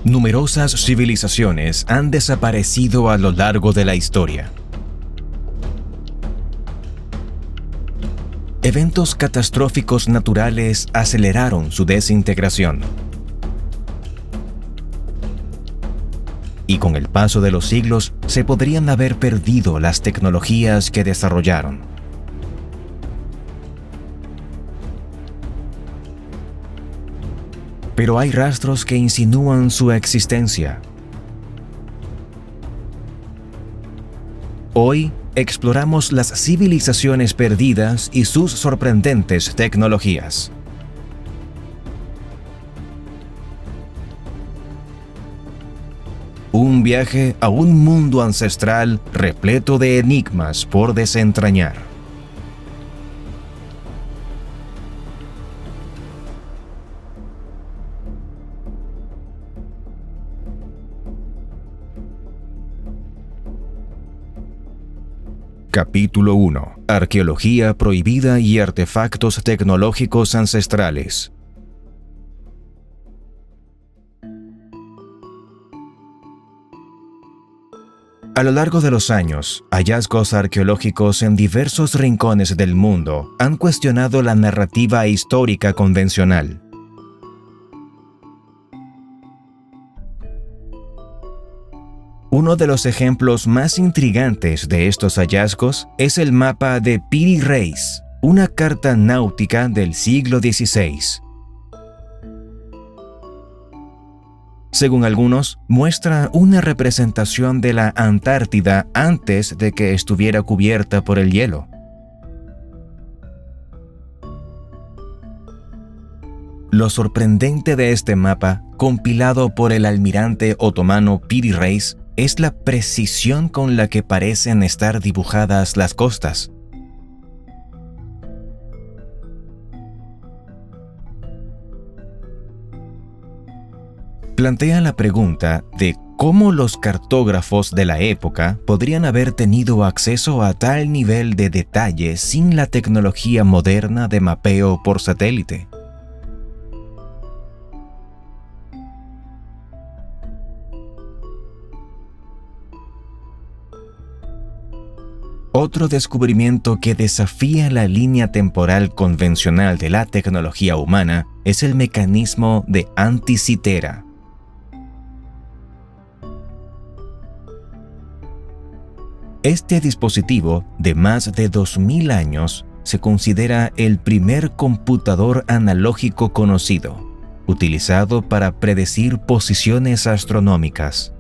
Numerosas civilizaciones han desaparecido a lo largo de la historia. Eventos catastróficos naturales aceleraron su desintegración. Y con el paso de los siglos se podrían haber perdido las tecnologías que desarrollaron. Pero hay rastros que insinúan su existencia. Hoy exploramos las civilizaciones perdidas y sus sorprendentes tecnologías. Un viaje a un mundo ancestral repleto de enigmas por desentrañar. Capítulo 1. Arqueología prohibida y artefactos tecnológicos ancestrales. A lo largo de los años, hallazgos arqueológicos en diversos rincones del mundo han cuestionado la narrativa histórica convencional. Uno de los ejemplos más intrigantes de estos hallazgos es el mapa de Piri Reis, una carta náutica del siglo XVI. Según algunos, muestra una representación de la Antártida antes de que estuviera cubierta por el hielo. Lo sorprendente de este mapa, compilado por el almirante otomano Piri Reis, es la precisión con la que parecen estar dibujadas las costas. Plantea la pregunta de cómo los cartógrafos de la época podrían haber tenido acceso a tal nivel de detalle sin la tecnología moderna de mapeo por satélite. Otro descubrimiento que desafía la línea temporal convencional de la tecnología humana es el mecanismo de Anticythera. Este dispositivo, de más de 2000 años, se considera el primer computador analógico conocido, utilizado para predecir posiciones astronómicas.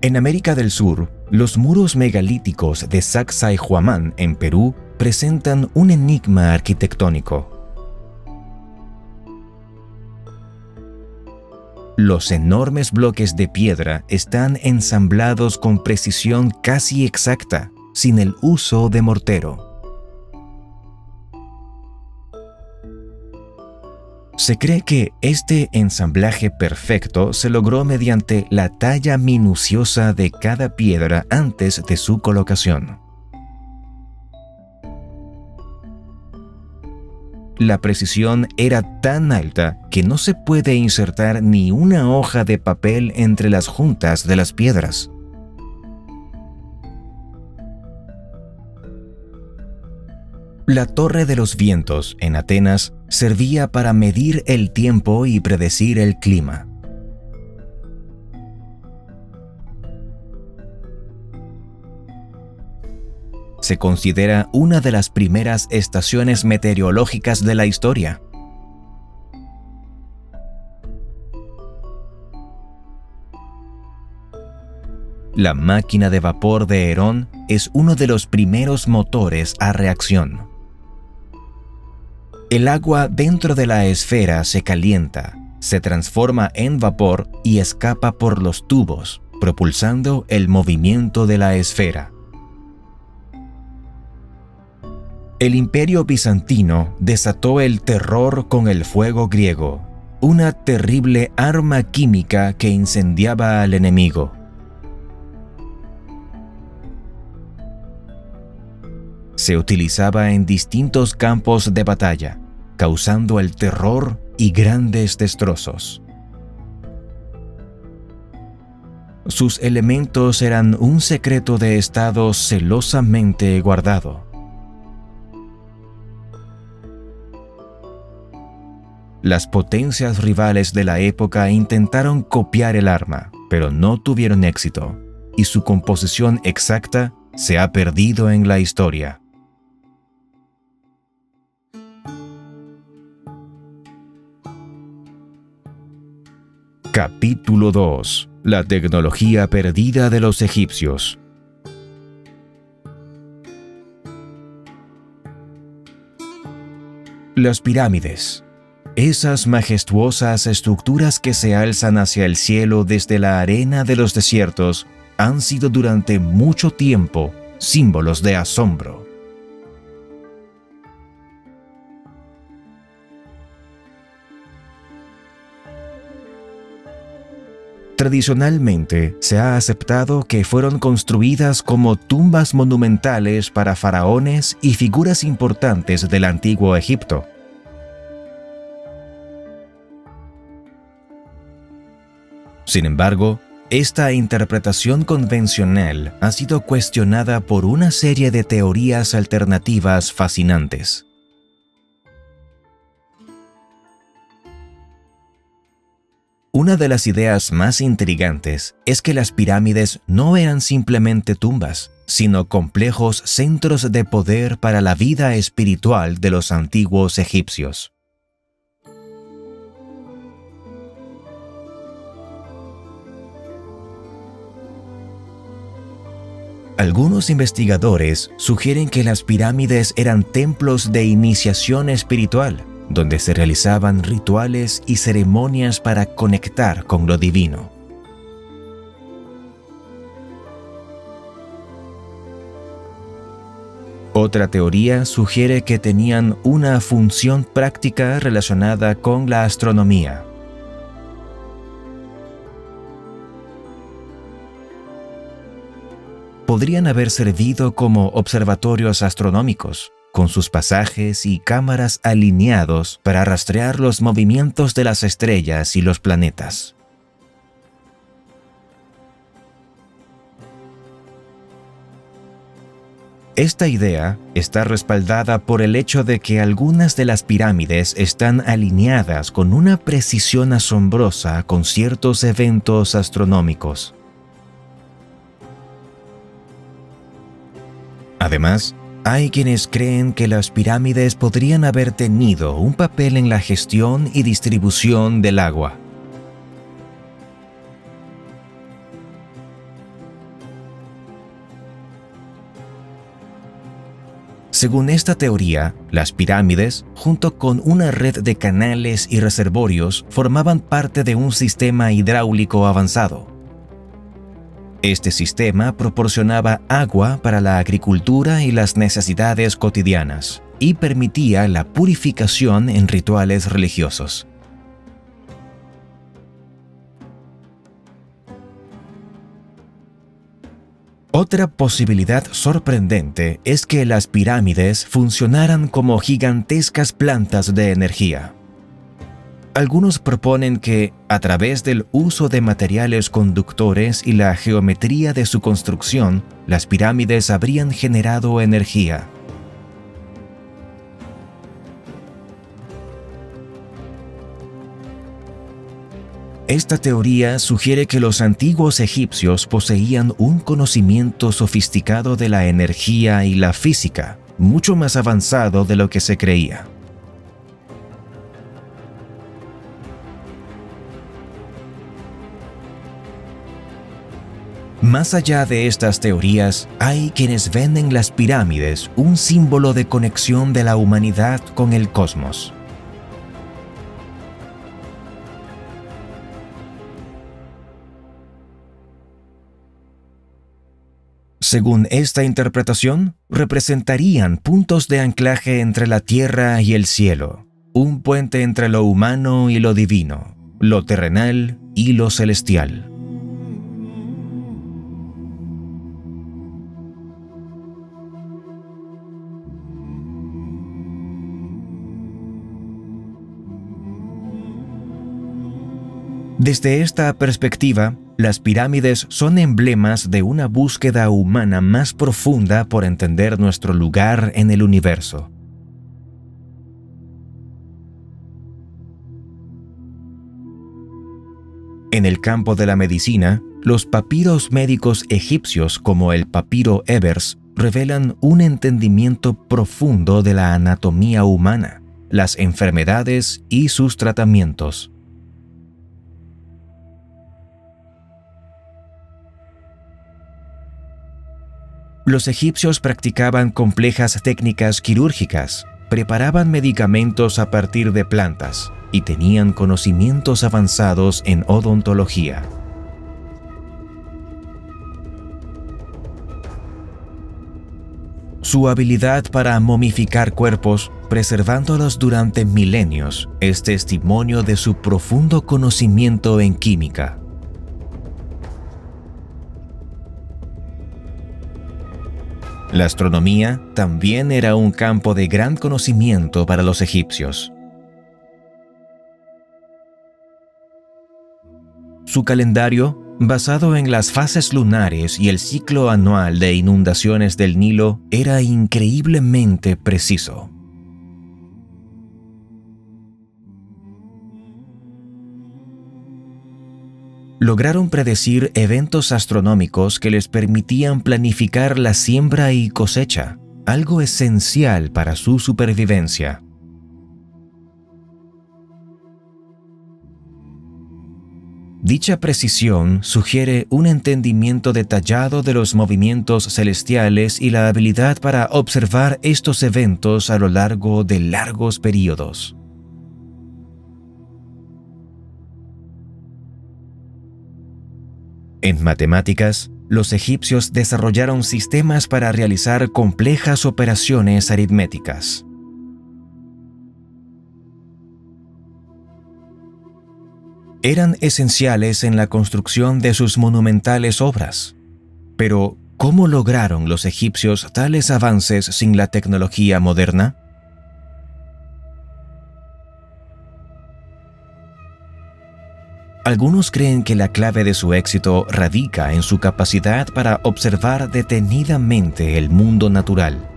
En América del Sur, los muros megalíticos de Sacsayhuamán, en Perú, presentan un enigma arquitectónico. Los enormes bloques de piedra están ensamblados con precisión casi exacta, sin el uso de mortero. Se cree que este ensamblaje perfecto se logró mediante la talla minuciosa de cada piedra antes de su colocación. La precisión era tan alta que no se puede insertar ni una hoja de papel entre las juntas de las piedras. La Torre de los Vientos en Atenas servía para medir el tiempo y predecir el clima. Se considera una de las primeras estaciones meteorológicas de la historia. La máquina de vapor de Herón es uno de los primeros motores a reacción. El agua dentro de la esfera se calienta, se transforma en vapor y escapa por los tubos, propulsando el movimiento de la esfera. El Imperio Bizantino desató el terror con el fuego griego, una terrible arma química que incendiaba al enemigo. Se utilizaba en distintos campos de batalla, causando el terror y grandes destrozos. Sus elementos eran un secreto de estado celosamente guardado. Las potencias rivales de la época intentaron copiar el arma, pero no tuvieron éxito, y su composición exacta se ha perdido en la historia. Capítulo 2. La tecnología perdida de los egipcios. Las pirámides. Esas majestuosas estructuras que se alzan hacia el cielo desde la arena de los desiertos han sido durante mucho tiempo símbolos de asombro. Tradicionalmente, se ha aceptado que fueron construidas como tumbas monumentales para faraones y figuras importantes del antiguo Egipto. Sin embargo, esta interpretación convencional ha sido cuestionada por una serie de teorías alternativas fascinantes. Una de las ideas más intrigantes es que las pirámides no eran simplemente tumbas, sino complejos centros de poder para la vida espiritual de los antiguos egipcios. Algunos investigadores sugieren que las pirámides eran templos de iniciación espiritual, donde se realizaban rituales y ceremonias para conectar con lo divino. Otra teoría sugiere que tenían una función práctica relacionada con la astronomía. Podrían haber servido como observatorios astronómicos, con sus pasajes y cámaras alineados para rastrear los movimientos de las estrellas y los planetas. Esta idea está respaldada por el hecho de que algunas de las pirámides están alineadas con una precisión asombrosa con ciertos eventos astronómicos. Además, hay quienes creen que las pirámides podrían haber tenido un papel en la gestión y distribución del agua. Según esta teoría, las pirámides, junto con una red de canales y reservorios, formaban parte de un sistema hidráulico avanzado. Este sistema proporcionaba agua para la agricultura y las necesidades cotidianas, y permitía la purificación en rituales religiosos. Otra posibilidad sorprendente es que las pirámides funcionaran como gigantescas plantas de energía. Algunos proponen que, a través del uso de materiales conductores y la geometría de su construcción, las pirámides habrían generado energía. Esta teoría sugiere que los antiguos egipcios poseían un conocimiento sofisticado de la energía y la física, mucho más avanzado de lo que se creía. Más allá de estas teorías, hay quienes ven en las pirámides un símbolo de conexión de la humanidad con el cosmos. Según esta interpretación, representarían puntos de anclaje entre la tierra y el cielo, un puente entre lo humano y lo divino, lo terrenal y lo celestial. Desde esta perspectiva, las pirámides son emblemas de una búsqueda humana más profunda por entender nuestro lugar en el universo. En el campo de la medicina, los papiros médicos egipcios como el papiro Ebers revelan un entendimiento profundo de la anatomía humana, las enfermedades y sus tratamientos. Los egipcios practicaban complejas técnicas quirúrgicas, preparaban medicamentos a partir de plantas y tenían conocimientos avanzados en odontología. Su habilidad para momificar cuerpos, preservándolos durante milenios, es testimonio de su profundo conocimiento en química. La astronomía también era un campo de gran conocimiento para los egipcios. Su calendario, basado en las fases lunares y el ciclo anual de inundaciones del Nilo, era increíblemente preciso. Lograron predecir eventos astronómicos que les permitían planificar la siembra y cosecha, algo esencial para su supervivencia. Dicha precisión sugiere un entendimiento detallado de los movimientos celestiales y la habilidad para observar estos eventos a lo largo de largos períodos. En matemáticas, los egipcios desarrollaron sistemas para realizar complejas operaciones aritméticas. Eran esenciales en la construcción de sus monumentales obras. Pero, ¿cómo lograron los egipcios tales avances sin la tecnología moderna? Algunos creen que la clave de su éxito radica en su capacidad para observar detenidamente el mundo natural.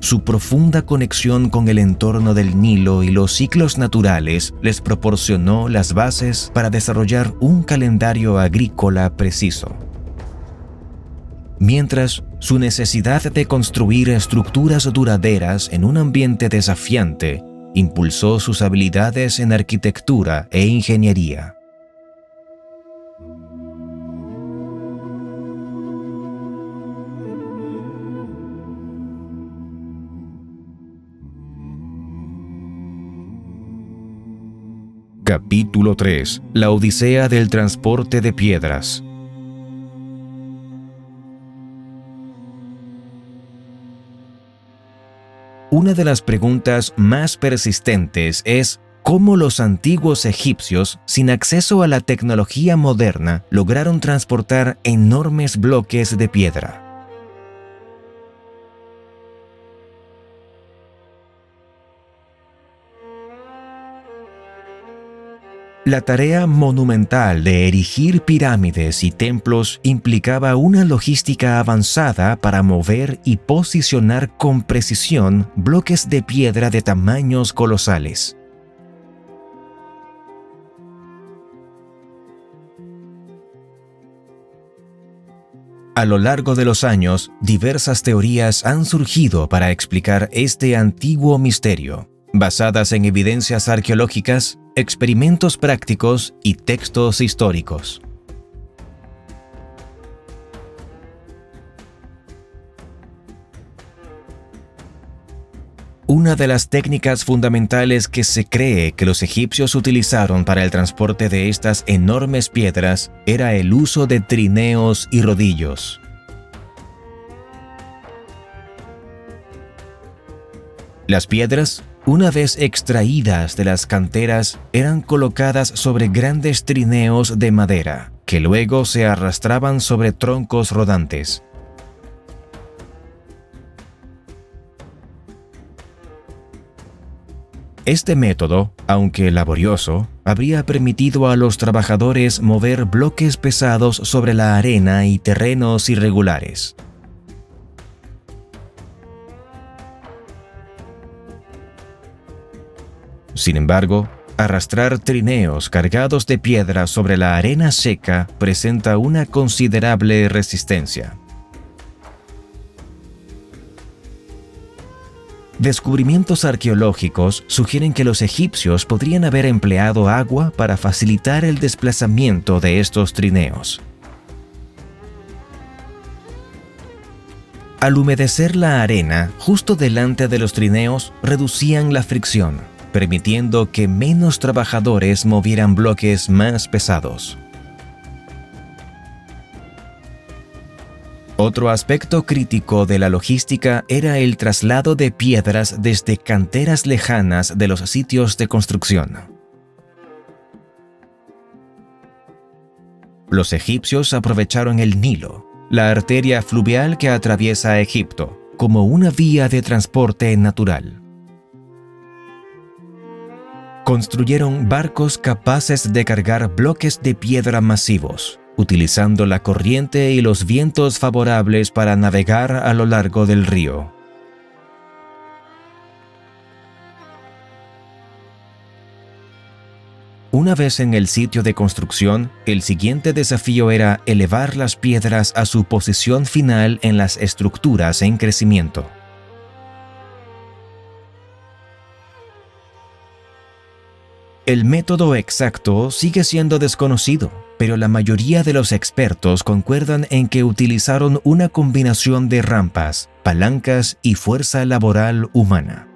Su profunda conexión con el entorno del Nilo y los ciclos naturales les proporcionó las bases para desarrollar un calendario agrícola preciso. Mientras, su necesidad de construir estructuras duraderas en un ambiente desafiante impulsó sus habilidades en arquitectura e ingeniería. Capítulo 3. La Odisea del transporte de piedras. Una de las preguntas más persistentes es cómo los antiguos egipcios, sin acceso a la tecnología moderna, lograron transportar enormes bloques de piedra. La tarea monumental de erigir pirámides y templos implicaba una logística avanzada para mover y posicionar con precisión bloques de piedra de tamaños colosales. A lo largo de los años, diversas teorías han surgido para explicar este antiguo misterio, basadas en evidencias arqueológicas, experimentos prácticos y textos históricos. Una de las técnicas fundamentales que se cree que los egipcios utilizaron para el transporte de estas enormes piedras era el uso de trineos y rodillos. Las piedras, una vez extraídas de las canteras, eran colocadas sobre grandes trineos de madera, que luego se arrastraban sobre troncos rodantes. Este método, aunque laborioso, habría permitido a los trabajadores mover bloques pesados sobre la arena y terrenos irregulares. Sin embargo, arrastrar trineos cargados de piedra sobre la arena seca presenta una considerable resistencia. Descubrimientos arqueológicos sugieren que los egipcios podrían haber empleado agua para facilitar el desplazamiento de estos trineos. Al humedecer la arena justo delante de los trineos, reducían la fricción, permitiendo que menos trabajadores movieran bloques más pesados. Otro aspecto crítico de la logística era el traslado de piedras desde canteras lejanas de los sitios de construcción. Los egipcios aprovecharon el Nilo, la arteria fluvial que atraviesa Egipto, como una vía de transporte natural. Construyeron barcos capaces de cargar bloques de piedra masivos, utilizando la corriente y los vientos favorables para navegar a lo largo del río. Una vez en el sitio de construcción, el siguiente desafío era elevar las piedras a su posición final en las estructuras en crecimiento. El método exacto sigue siendo desconocido, pero la mayoría de los expertos concuerdan en que utilizaron una combinación de rampas, palancas y fuerza laboral humana.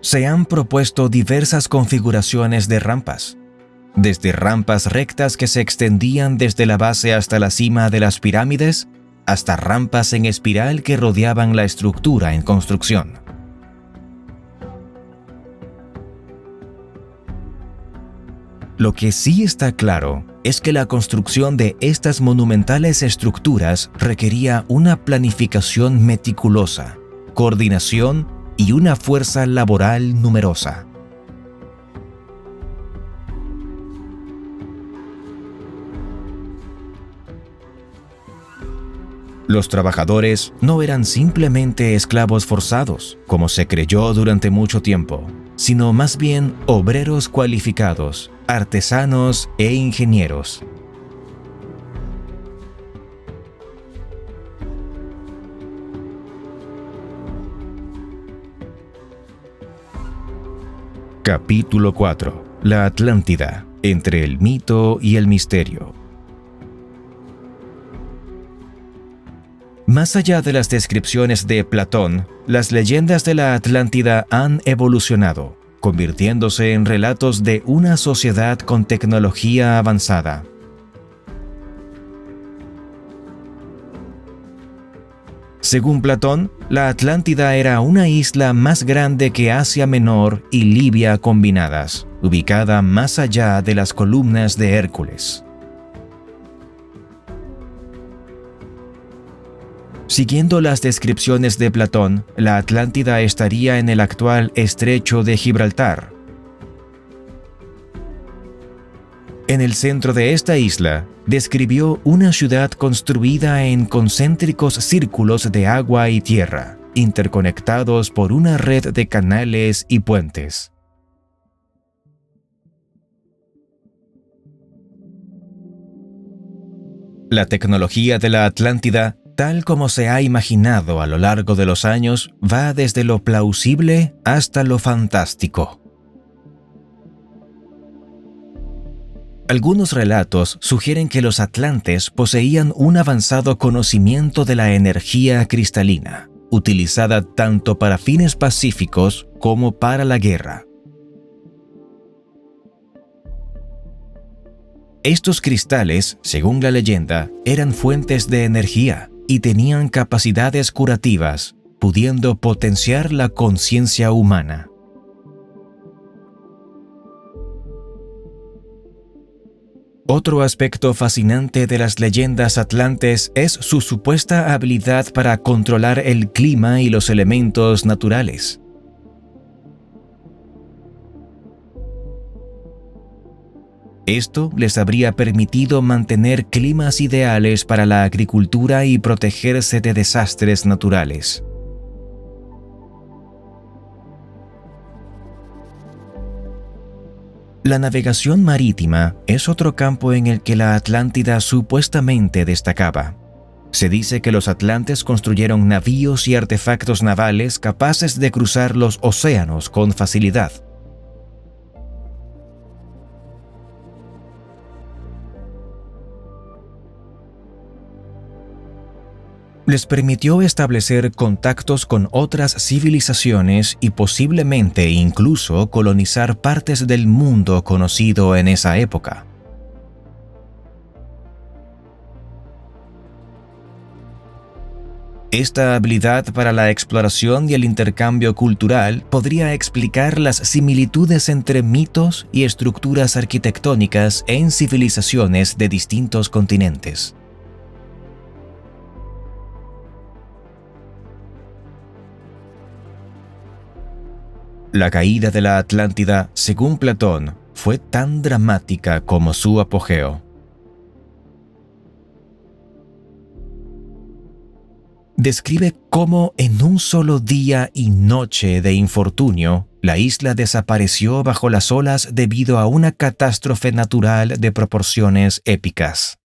Se han propuesto diversas configuraciones de rampas, desde rampas rectas que se extendían desde la base hasta la cima de las pirámides, hasta rampas en espiral que rodeaban la estructura en construcción. Lo que sí está claro es que la construcción de estas monumentales estructuras requería una planificación meticulosa, coordinación y una fuerza laboral numerosa. Los trabajadores no eran simplemente esclavos forzados, como se creyó durante mucho tiempo, sino más bien obreros cualificados, artesanos e ingenieros. Capítulo 4. La Atlántida, entre el mito y el misterio. Más allá de las descripciones de Platón, las leyendas de la Atlántida han evolucionado, convirtiéndose en relatos de una sociedad con tecnología avanzada. Según Platón, la Atlántida era una isla más grande que Asia Menor y Libia combinadas, ubicada más allá de las columnas de Hércules. Siguiendo las descripciones de Platón, la Atlántida estaría en el actual estrecho de Gibraltar. En el centro de esta isla, describió una ciudad construida en concéntricos círculos de agua y tierra, interconectados por una red de canales y puentes. La tecnología de la Atlántida, tal como se ha imaginado a lo largo de los años, va desde lo plausible hasta lo fantástico. Algunos relatos sugieren que los atlantes poseían un avanzado conocimiento de la energía cristalina, utilizada tanto para fines pacíficos como para la guerra. Estos cristales, según la leyenda, eran fuentes de energía y tenían capacidades curativas, pudiendo potenciar la conciencia humana. Otro aspecto fascinante de las leyendas atlantes es su supuesta habilidad para controlar el clima y los elementos naturales. Esto les habría permitido mantener climas ideales para la agricultura y protegerse de desastres naturales. La navegación marítima es otro campo en el que la Atlántida supuestamente destacaba. Se dice que los atlantes construyeron navíos y artefactos navales capaces de cruzar los océanos con facilidad. Les permitió establecer contactos con otras civilizaciones y posiblemente incluso colonizar partes del mundo conocido en esa época. Esta habilidad para la exploración y el intercambio cultural podría explicar las similitudes entre mitos y estructuras arquitectónicas en civilizaciones de distintos continentes. La caída de la Atlántida, según Platón, fue tan dramática como su apogeo. Describe cómo en un solo día y noche de infortunio, la isla desapareció bajo las olas debido a una catástrofe natural de proporciones épicas.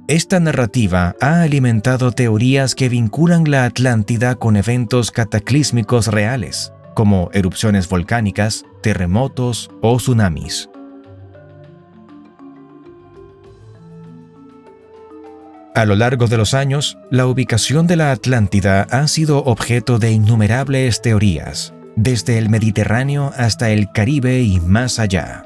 Esta narrativa ha alimentado teorías que vinculan la Atlántida con eventos cataclísmicos reales, como erupciones volcánicas, terremotos o tsunamis. A lo largo de los años, la ubicación de la Atlántida ha sido objeto de innumerables teorías, desde el Mediterráneo hasta el Caribe y más allá.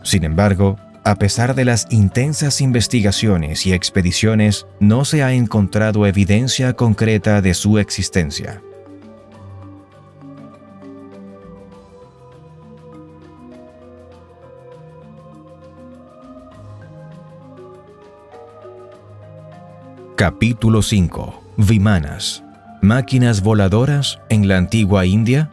Sin embargo, a pesar de las intensas investigaciones y expediciones, no se ha encontrado evidencia concreta de su existencia. Capítulo 5. Vimanas. ¿Máquinas voladoras en la antigua India?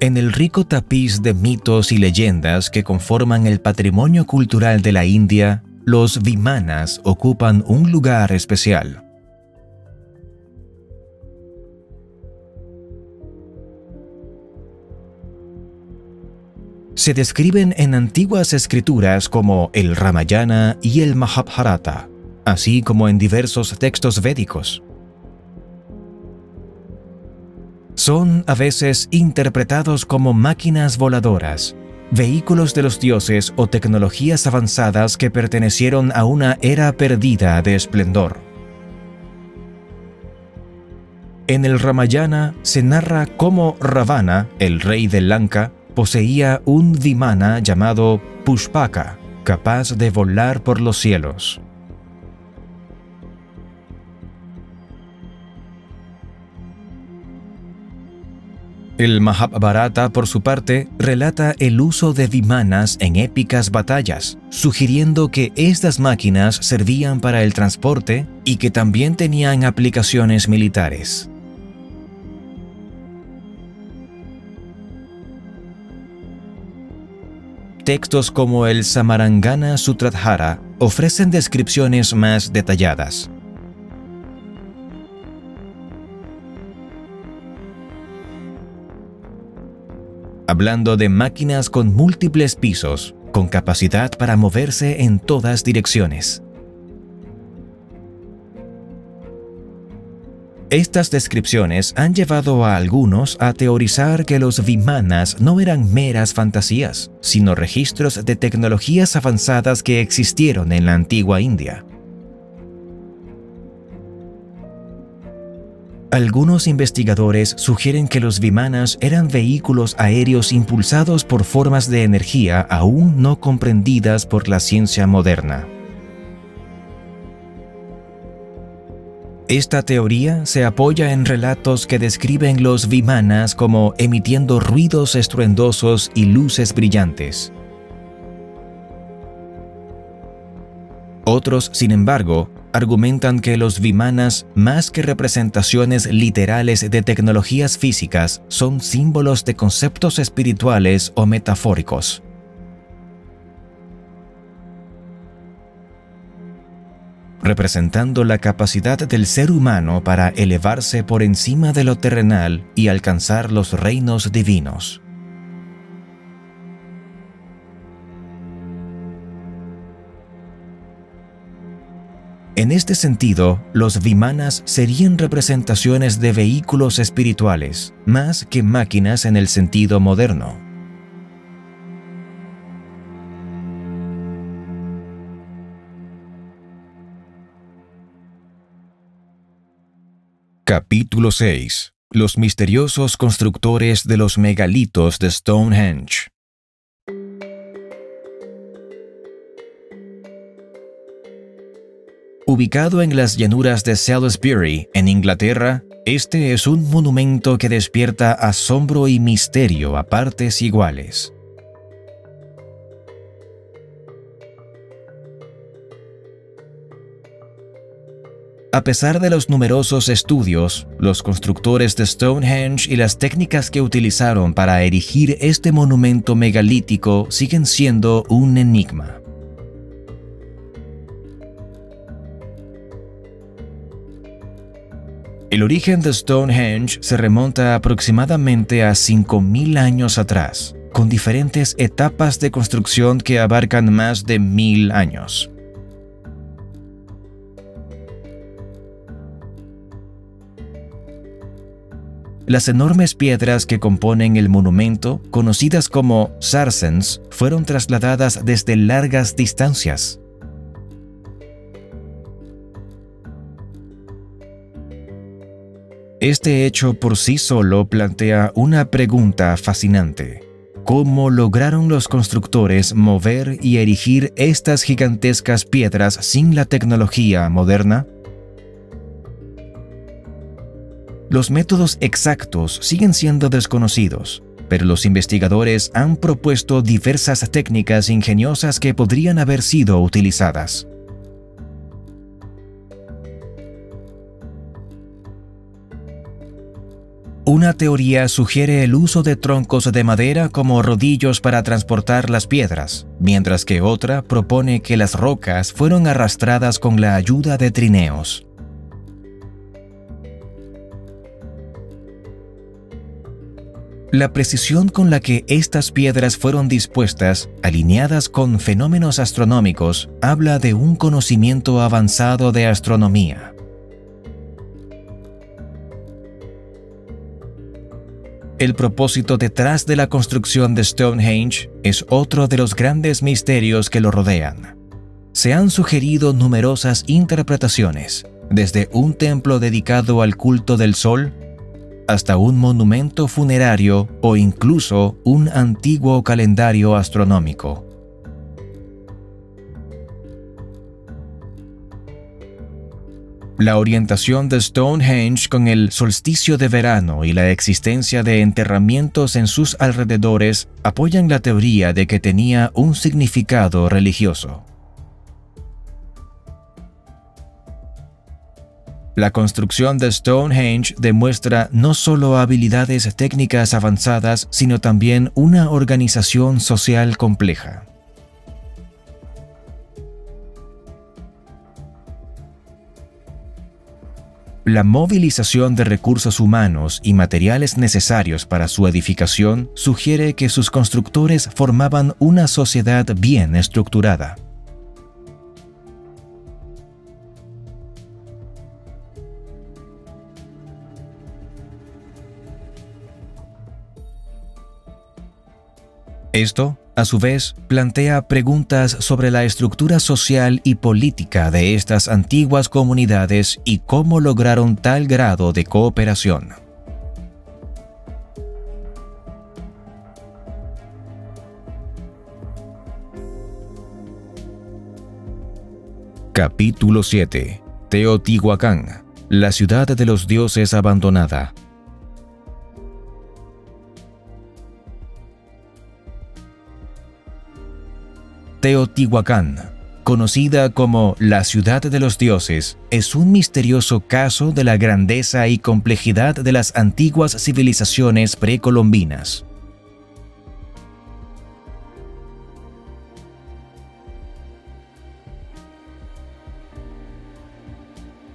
En el rico tapiz de mitos y leyendas que conforman el patrimonio cultural de la India, los vimanas ocupan un lugar especial. Se describen en antiguas escrituras como el Ramayana y el Mahabharata, así como en diversos textos védicos. Son a veces interpretados como máquinas voladoras, vehículos de los dioses o tecnologías avanzadas que pertenecieron a una era perdida de esplendor. En el Ramayana se narra cómo Ravana, el rey de Lanka, poseía un vimana llamado Pushpaka, capaz de volar por los cielos. El Mahabharata, por su parte, relata el uso de vimanas en épicas batallas, sugiriendo que estas máquinas servían para el transporte y que también tenían aplicaciones militares. Textos como el Samarangana Sutradhara ofrecen descripciones más detalladas. Hablando de máquinas con múltiples pisos, con capacidad para moverse en todas direcciones. Estas descripciones han llevado a algunos a teorizar que los vimanas no eran meras fantasías, sino registros de tecnologías avanzadas que existieron en la antigua India. Algunos investigadores sugieren que los vimanas eran vehículos aéreos impulsados por formas de energía aún no comprendidas por la ciencia moderna. Esta teoría se apoya en relatos que describen los vimanas como emitiendo ruidos estruendosos y luces brillantes. Otros, sin embargo, argumentan que los vimanas, más que representaciones literales de tecnologías físicas, son símbolos de conceptos espirituales o metafóricos. Representando la capacidad del ser humano para elevarse por encima de lo terrenal y alcanzar los reinos divinos. En este sentido, los vimanas serían representaciones de vehículos espirituales, más que máquinas en el sentido moderno. Capítulo 6. Los misteriosos constructores de los megalitos de Stonehenge. Ubicado en las llanuras de Salisbury, en Inglaterra, este es un monumento que despierta asombro y misterio a partes iguales. A pesar de los numerosos estudios, los constructores de Stonehenge y las técnicas que utilizaron para erigir este monumento megalítico siguen siendo un enigma. El origen de Stonehenge se remonta aproximadamente a 5.000 años atrás, con diferentes etapas de construcción que abarcan más de 1.000 años. Las enormes piedras que componen el monumento, conocidas como sarcens, fueron trasladadas desde largas distancias. Este hecho por sí solo plantea una pregunta fascinante. ¿Cómo lograron los constructores mover y erigir estas gigantescas piedras sin la tecnología moderna? Los métodos exactos siguen siendo desconocidos, pero los investigadores han propuesto diversas técnicas ingeniosas que podrían haber sido utilizadas. Una teoría sugiere el uso de troncos de madera como rodillos para transportar las piedras, mientras que otra propone que las rocas fueron arrastradas con la ayuda de trineos. La precisión con la que estas piedras fueron dispuestas, alineadas con fenómenos astronómicos, habla de un conocimiento avanzado de astronomía. El propósito detrás de la construcción de Stonehenge es otro de los grandes misterios que lo rodean. Se han sugerido numerosas interpretaciones, desde un templo dedicado al culto del sol, hasta un monumento funerario o incluso un antiguo calendario astronómico. La orientación de Stonehenge con el solsticio de verano y la existencia de enterramientos en sus alrededores apoyan la teoría de que tenía un significado religioso. La construcción de Stonehenge demuestra no solo habilidades técnicas avanzadas, sino también una organización social compleja. La movilización de recursos humanos y materiales necesarios para su edificación sugiere que sus constructores formaban una sociedad bien estructurada. Esto A su vez, plantea preguntas sobre la estructura social y política de estas antiguas comunidades y cómo lograron tal grado de cooperación. Capítulo 7. Teotihuacán, la ciudad de los dioses abandonada. Teotihuacán, conocida como la ciudad de los dioses, es un misterioso caso de la grandeza y complejidad de las antiguas civilizaciones precolombinas.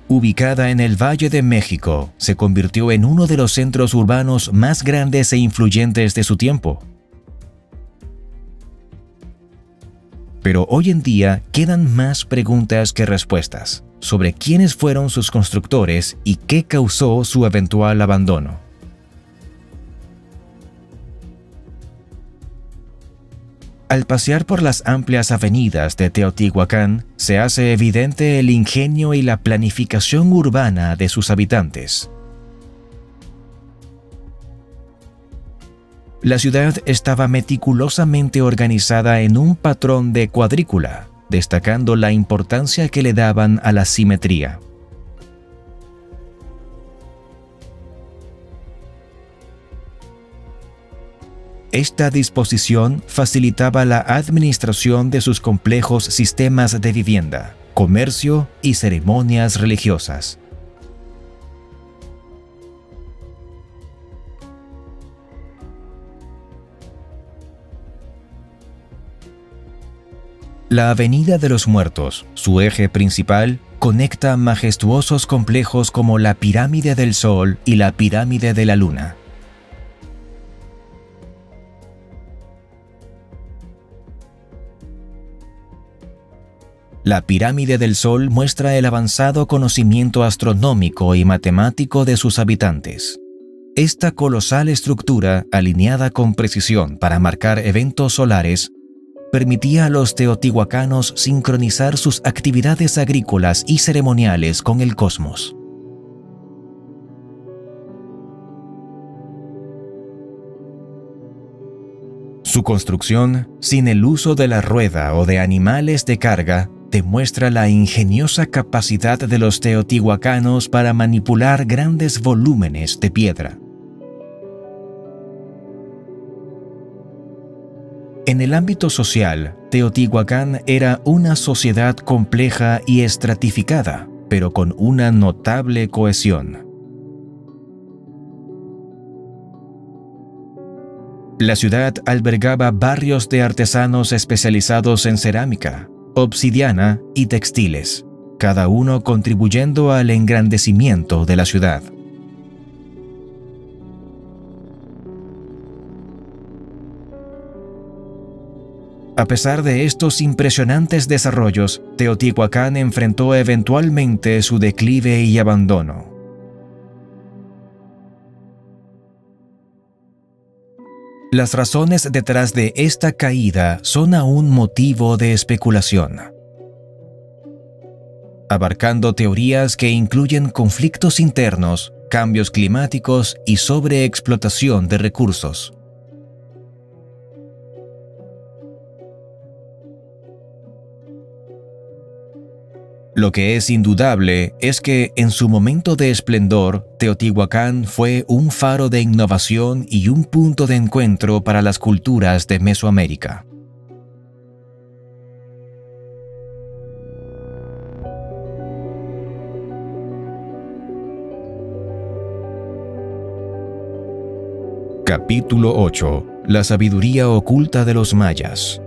Ubicada en el Valle de México, se convirtió en uno de los centros urbanos más grandes e influyentes de su tiempo. Pero hoy en día quedan más preguntas que respuestas sobre quiénes fueron sus constructores y qué causó su eventual abandono. Al pasear por las amplias avenidas de Teotihuacán, se hace evidente el ingenio y la planificación urbana de sus habitantes. La ciudad estaba meticulosamente organizada en un patrón de cuadrícula, destacando la importancia que le daban a la simetría. Esta disposición facilitaba la administración de sus complejos sistemas de vivienda, comercio y ceremonias religiosas. La Avenida de los Muertos, su eje principal, conecta majestuosos complejos como la Pirámide del Sol y la Pirámide de la Luna. La Pirámide del Sol muestra el avanzado conocimiento astronómico y matemático de sus habitantes. Esta colosal estructura, alineada con precisión para marcar eventos solares, permitía a los teotihuacanos sincronizar sus actividades agrícolas y ceremoniales con el cosmos. Su construcción, sin el uso de la rueda o de animales de carga, demuestra la ingeniosa capacidad de los teotihuacanos para manipular grandes volúmenes de piedra. En el ámbito social, Teotihuacán era una sociedad compleja y estratificada, pero con una notable cohesión. La ciudad albergaba barrios de artesanos especializados en cerámica, obsidiana y textiles, cada uno contribuyendo al engrandecimiento de la ciudad. A pesar de estos impresionantes desarrollos, Teotihuacán enfrentó eventualmente su declive y abandono. Las razones detrás de esta caída son aún motivo de especulación, abarcando teorías que incluyen conflictos internos, cambios climáticos y sobreexplotación de recursos. Lo que es indudable es que, en su momento de esplendor, Teotihuacán fue un faro de innovación y un punto de encuentro para las culturas de Mesoamérica. Capítulo 8. La sabiduría oculta de los mayas.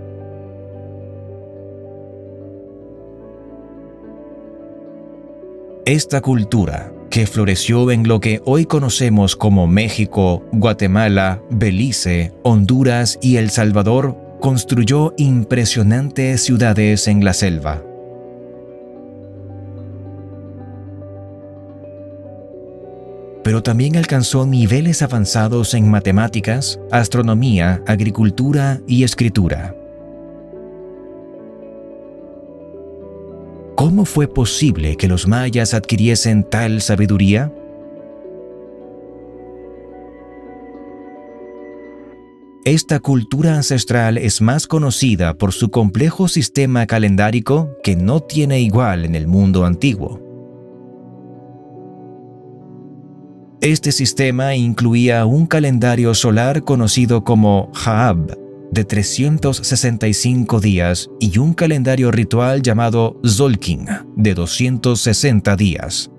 Esta cultura, que floreció en lo que hoy conocemos como México, Guatemala, Belice, Honduras y El Salvador, construyó impresionantes ciudades en la selva. Pero también alcanzó niveles avanzados en matemáticas, astronomía, agricultura y escritura. ¿Cómo fue posible que los mayas adquiriesen tal sabiduría? Esta cultura ancestral es más conocida por su complejo sistema calendárico que no tiene igual en el mundo antiguo. Este sistema incluía un calendario solar conocido como Ha'ab, de 365 días, y un calendario ritual llamado Xolkin, de 260 días.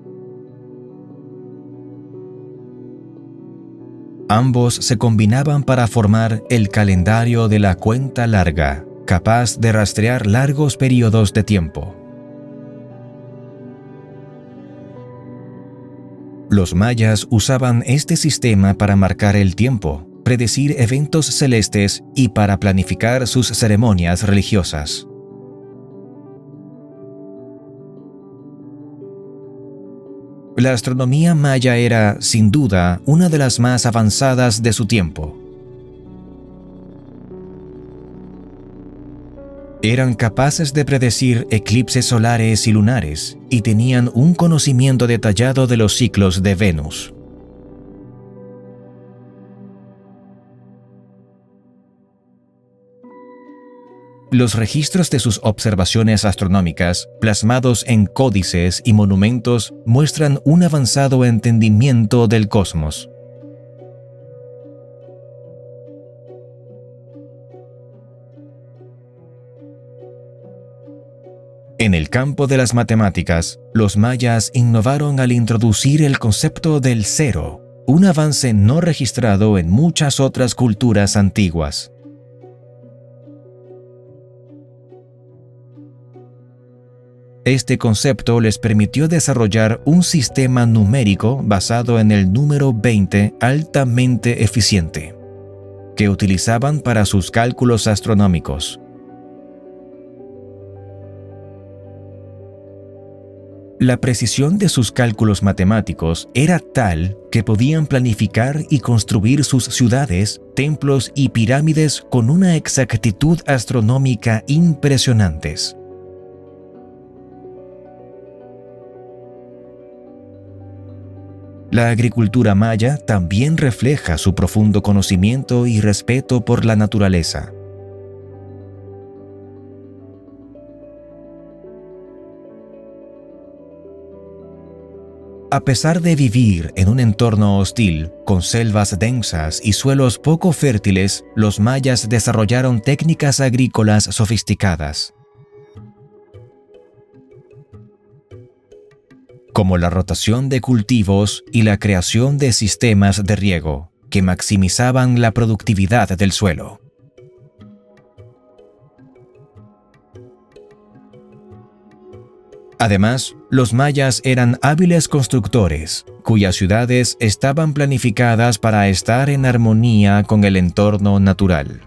Ambos se combinaban para formar el calendario de la cuenta larga, capaz de rastrear largos periodos de tiempo. Los mayas usaban este sistema para marcar el tiempo, predecir eventos celestes y para planificar sus ceremonias religiosas. La astronomía maya era, sin duda, una de las más avanzadas de su tiempo. Eran capaces de predecir eclipses solares y lunares, y tenían un conocimiento detallado de los ciclos de Venus. Los registros de sus observaciones astronómicas, plasmados en códices y monumentos, muestran un avanzado entendimiento del cosmos. En el campo de las matemáticas, los mayas innovaron al introducir el concepto del cero, un avance no registrado en muchas otras culturas antiguas. Este concepto les permitió desarrollar un sistema numérico basado en el número 20 altamente eficiente, que utilizaban para sus cálculos astronómicos. La precisión de sus cálculos matemáticos era tal que podían planificar y construir sus ciudades, templos y pirámides con una exactitud astronómica impresionantes. La agricultura maya también refleja su profundo conocimiento y respeto por la naturaleza. A pesar de vivir en un entorno hostil, con selvas densas y suelos poco fértiles, los mayas desarrollaron técnicas agrícolas sofisticadas, como la rotación de cultivos y la creación de sistemas de riego, que maximizaban la productividad del suelo. Además, los mayas eran hábiles constructores, cuyas ciudades estaban planificadas para estar en armonía con el entorno natural.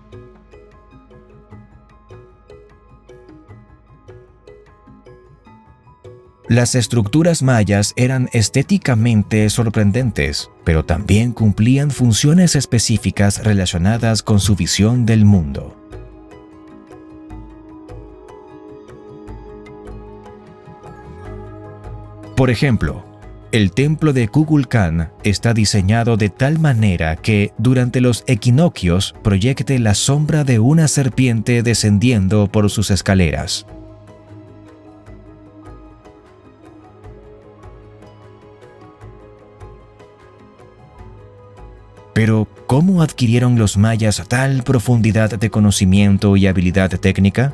Las estructuras mayas eran estéticamente sorprendentes, pero también cumplían funciones específicas relacionadas con su visión del mundo. Por ejemplo, el templo de Kukulcán está diseñado de tal manera que, durante los equinoccios, proyecte la sombra de una serpiente descendiendo por sus escaleras. Pero, ¿cómo adquirieron los mayas tal profundidad de conocimiento y habilidad técnica?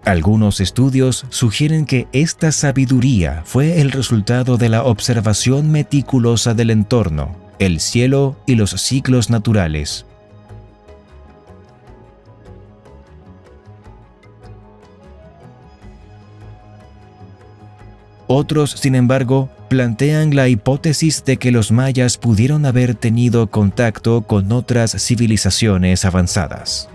Algunos estudios sugieren que esta sabiduría fue el resultado de la observación meticulosa del entorno, el cielo y los ciclos naturales. Otros, sin embargo, plantean la hipótesis de que los mayas pudieron haber tenido contacto con otras civilizaciones avanzadas.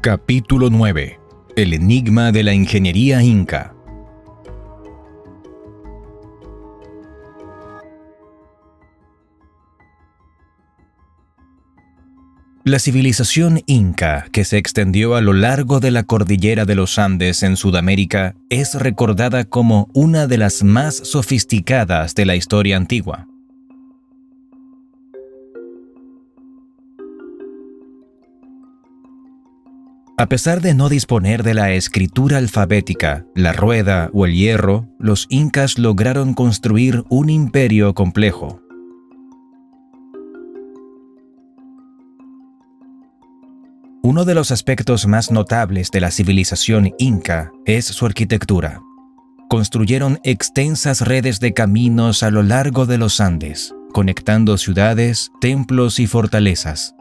Capítulo 9. El enigma de la ingeniería inca. La civilización inca, que se extendió a lo largo de la cordillera de los Andes en Sudamérica, es recordada como una de las más sofisticadas de la historia antigua. A pesar de no disponer de la escritura alfabética, la rueda o el hierro, los incas lograron construir un imperio complejo. Uno de los aspectos más notables de la civilización inca es su arquitectura. Construyeron extensas redes de caminos a lo largo de los Andes, conectando ciudades, templos y fortalezas.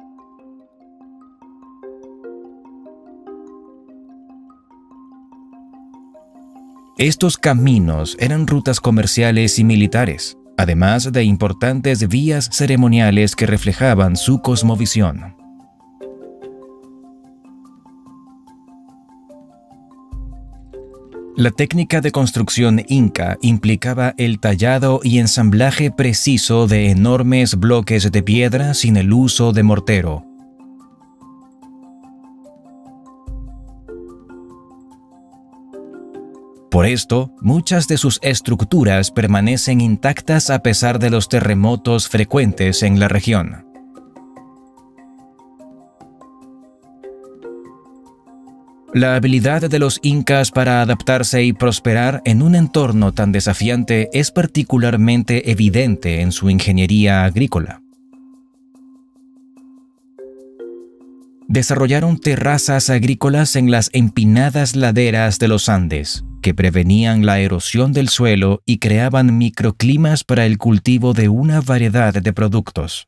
Estos caminos eran rutas comerciales y militares, además de importantes vías ceremoniales que reflejaban su cosmovisión. La técnica de construcción inca implicaba el tallado y ensamblaje preciso de enormes bloques de piedra sin el uso de mortero. Por esto, muchas de sus estructuras permanecen intactas a pesar de los terremotos frecuentes en la región. La habilidad de los incas para adaptarse y prosperar en un entorno tan desafiante es particularmente evidente en su ingeniería agrícola. Desarrollaron terrazas agrícolas en las empinadas laderas de los Andes, que prevenían la erosión del suelo y creaban microclimas para el cultivo de una variedad de productos.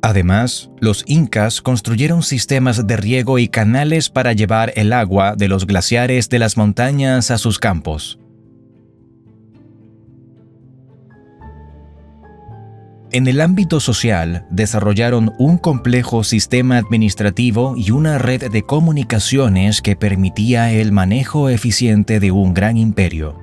Además, los incas construyeron sistemas de riego y canales para llevar el agua de los glaciares de las montañas a sus campos. En el ámbito social, desarrollaron un complejo sistema administrativo y una red de comunicaciones que permitía el manejo eficiente de un gran imperio.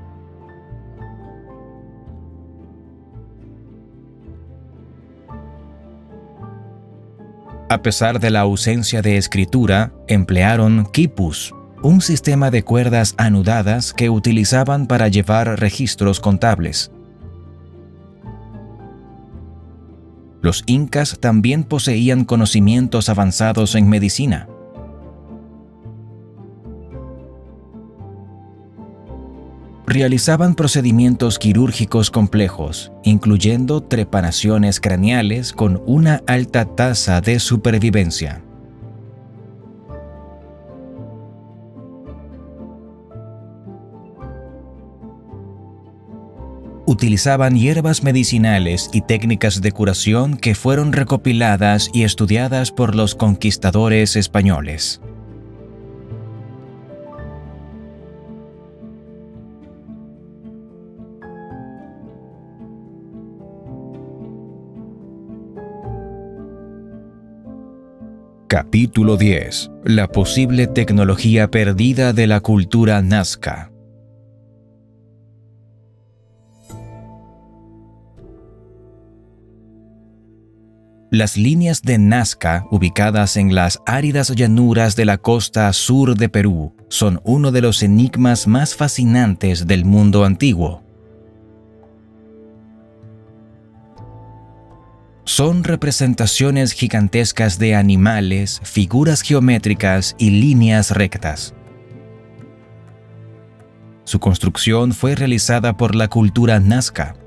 A pesar de la ausencia de escritura, emplearon quipus, un sistema de cuerdas anudadas que utilizaban para llevar registros contables. Los incas también poseían conocimientos avanzados en medicina. Realizaban procedimientos quirúrgicos complejos, incluyendo trepanaciones craneales con una alta tasa de supervivencia. Utilizaban hierbas medicinales y técnicas de curación que fueron recopiladas y estudiadas por los conquistadores españoles. Capítulo 10. La posible tecnología perdida de la cultura nazca. Las líneas de Nazca, ubicadas en las áridas llanuras de la costa sur de Perú, son uno de los enigmas más fascinantes del mundo antiguo. Son representaciones gigantescas de animales, figuras geométricas y líneas rectas. Su construcción fue realizada por la cultura nazca,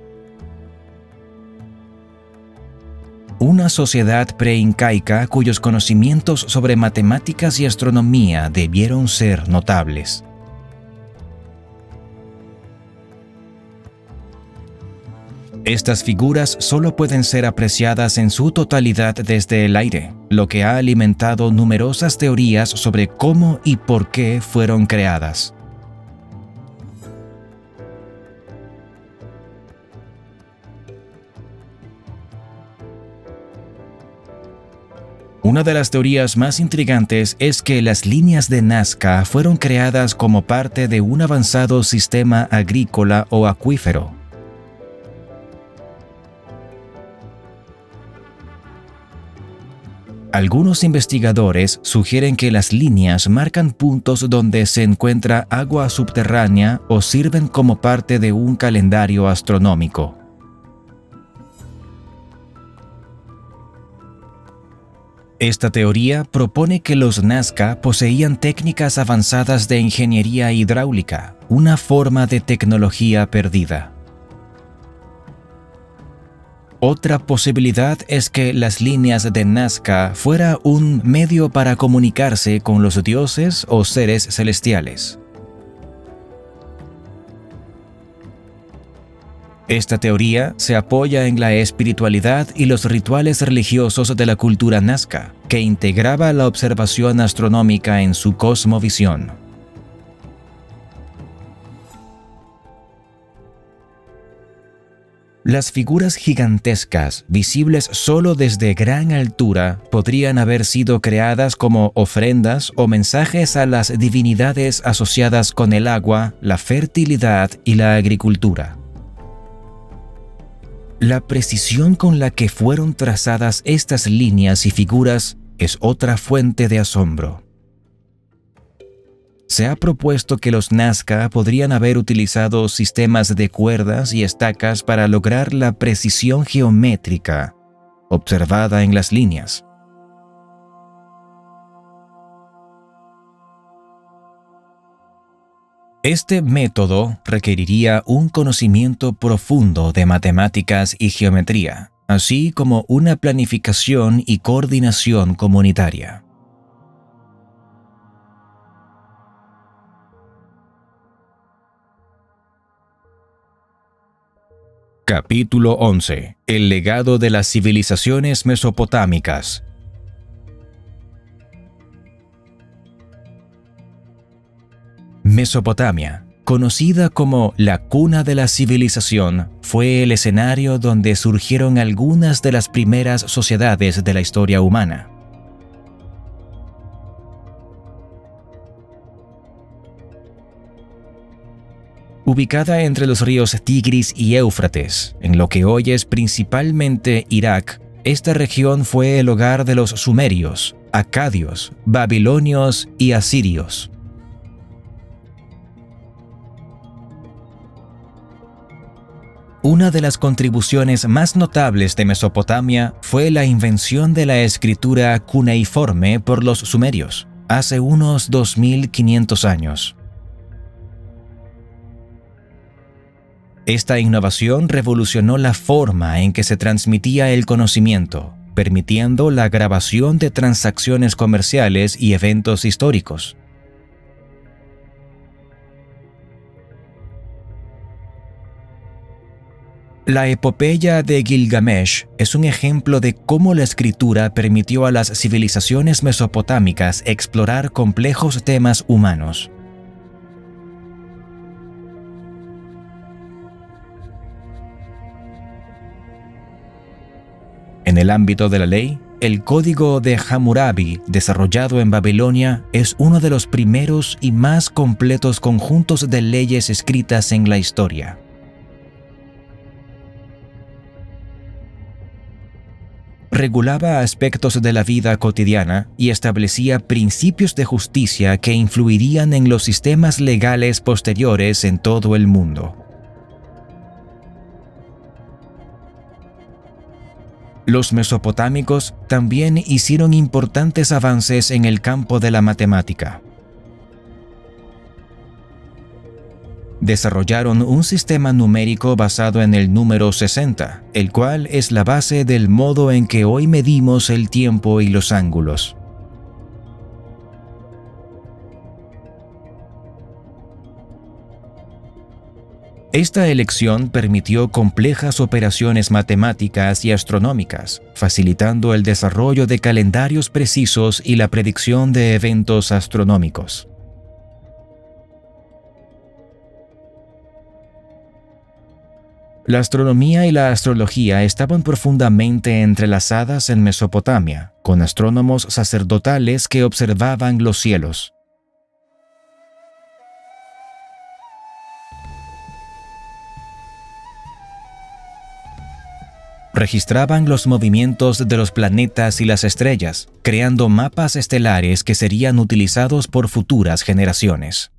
una sociedad preincaica cuyos conocimientos sobre matemáticas y astronomía debieron ser notables. Estas figuras solo pueden ser apreciadas en su totalidad desde el aire, lo que ha alimentado numerosas teorías sobre cómo y por qué fueron creadas. Una de las teorías más intrigantes es que las líneas de Nazca fueron creadas como parte de un avanzado sistema agrícola o acuífero. Algunos investigadores sugieren que las líneas marcan puntos donde se encuentra agua subterránea o sirven como parte de un calendario astronómico. Esta teoría propone que los Nazca poseían técnicas avanzadas de ingeniería hidráulica, una forma de tecnología perdida. Otra posibilidad es que las líneas de Nazca fuera un medio para comunicarse con los dioses o seres celestiales. Esta teoría se apoya en la espiritualidad y los rituales religiosos de la cultura Nazca, que integraba la observación astronómica en su cosmovisión. Las figuras gigantescas, visibles solo desde gran altura, podrían haber sido creadas como ofrendas o mensajes a las divinidades asociadas con el agua, la fertilidad y la agricultura. La precisión con la que fueron trazadas estas líneas y figuras es otra fuente de asombro. Se ha propuesto que los Nazca podrían haber utilizado sistemas de cuerdas y estacas para lograr la precisión geométrica observada en las líneas. Este método requeriría un conocimiento profundo de matemáticas y geometría, así como una planificación y coordinación comunitaria. Capítulo 11. El legado de las civilizaciones mesopotámicas. Mesopotamia, conocida como la cuna de la civilización, fue el escenario donde surgieron algunas de las primeras sociedades de la historia humana. Ubicada entre los ríos Tigris y Éufrates, en lo que hoy es principalmente Irak, esta región fue el hogar de los sumerios, acadios, babilonios y asirios. Una de las contribuciones más notables de Mesopotamia fue la invención de la escritura cuneiforme por los sumerios, hace unos 2500 años. Esta innovación revolucionó la forma en que se transmitía el conocimiento, permitiendo la grabación de transacciones comerciales y eventos históricos. La epopeya de Gilgamesh es un ejemplo de cómo la escritura permitió a las civilizaciones mesopotámicas explorar complejos temas humanos. En el ámbito de la ley, el Código de Hammurabi, desarrollado en Babilonia, es uno de los primeros y más completos conjuntos de leyes escritas en la historia. Regulaba aspectos de la vida cotidiana y establecía principios de justicia que influirían en los sistemas legales posteriores en todo el mundo. Los mesopotámicos también hicieron importantes avances en el campo de la matemática. Desarrollaron un sistema numérico basado en el número 60, el cual es la base del modo en que hoy medimos el tiempo y los ángulos. Esta elección permitió complejas operaciones matemáticas y astronómicas, facilitando el desarrollo de calendarios precisos y la predicción de eventos astronómicos. La astronomía y la astrología estaban profundamente entrelazadas en Mesopotamia, con astrónomos sacerdotales que observaban los cielos. Registraban los movimientos de los planetas y las estrellas, creando mapas estelares que serían utilizados por futuras generaciones.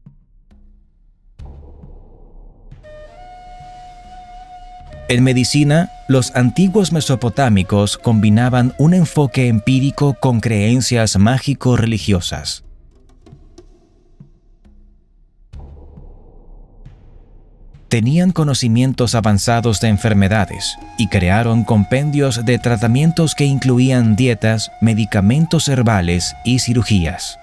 En medicina, los antiguos mesopotámicos combinaban un enfoque empírico con creencias mágico-religiosas. Tenían conocimientos avanzados de enfermedades y crearon compendios de tratamientos que incluían dietas, medicamentos herbales y cirugías.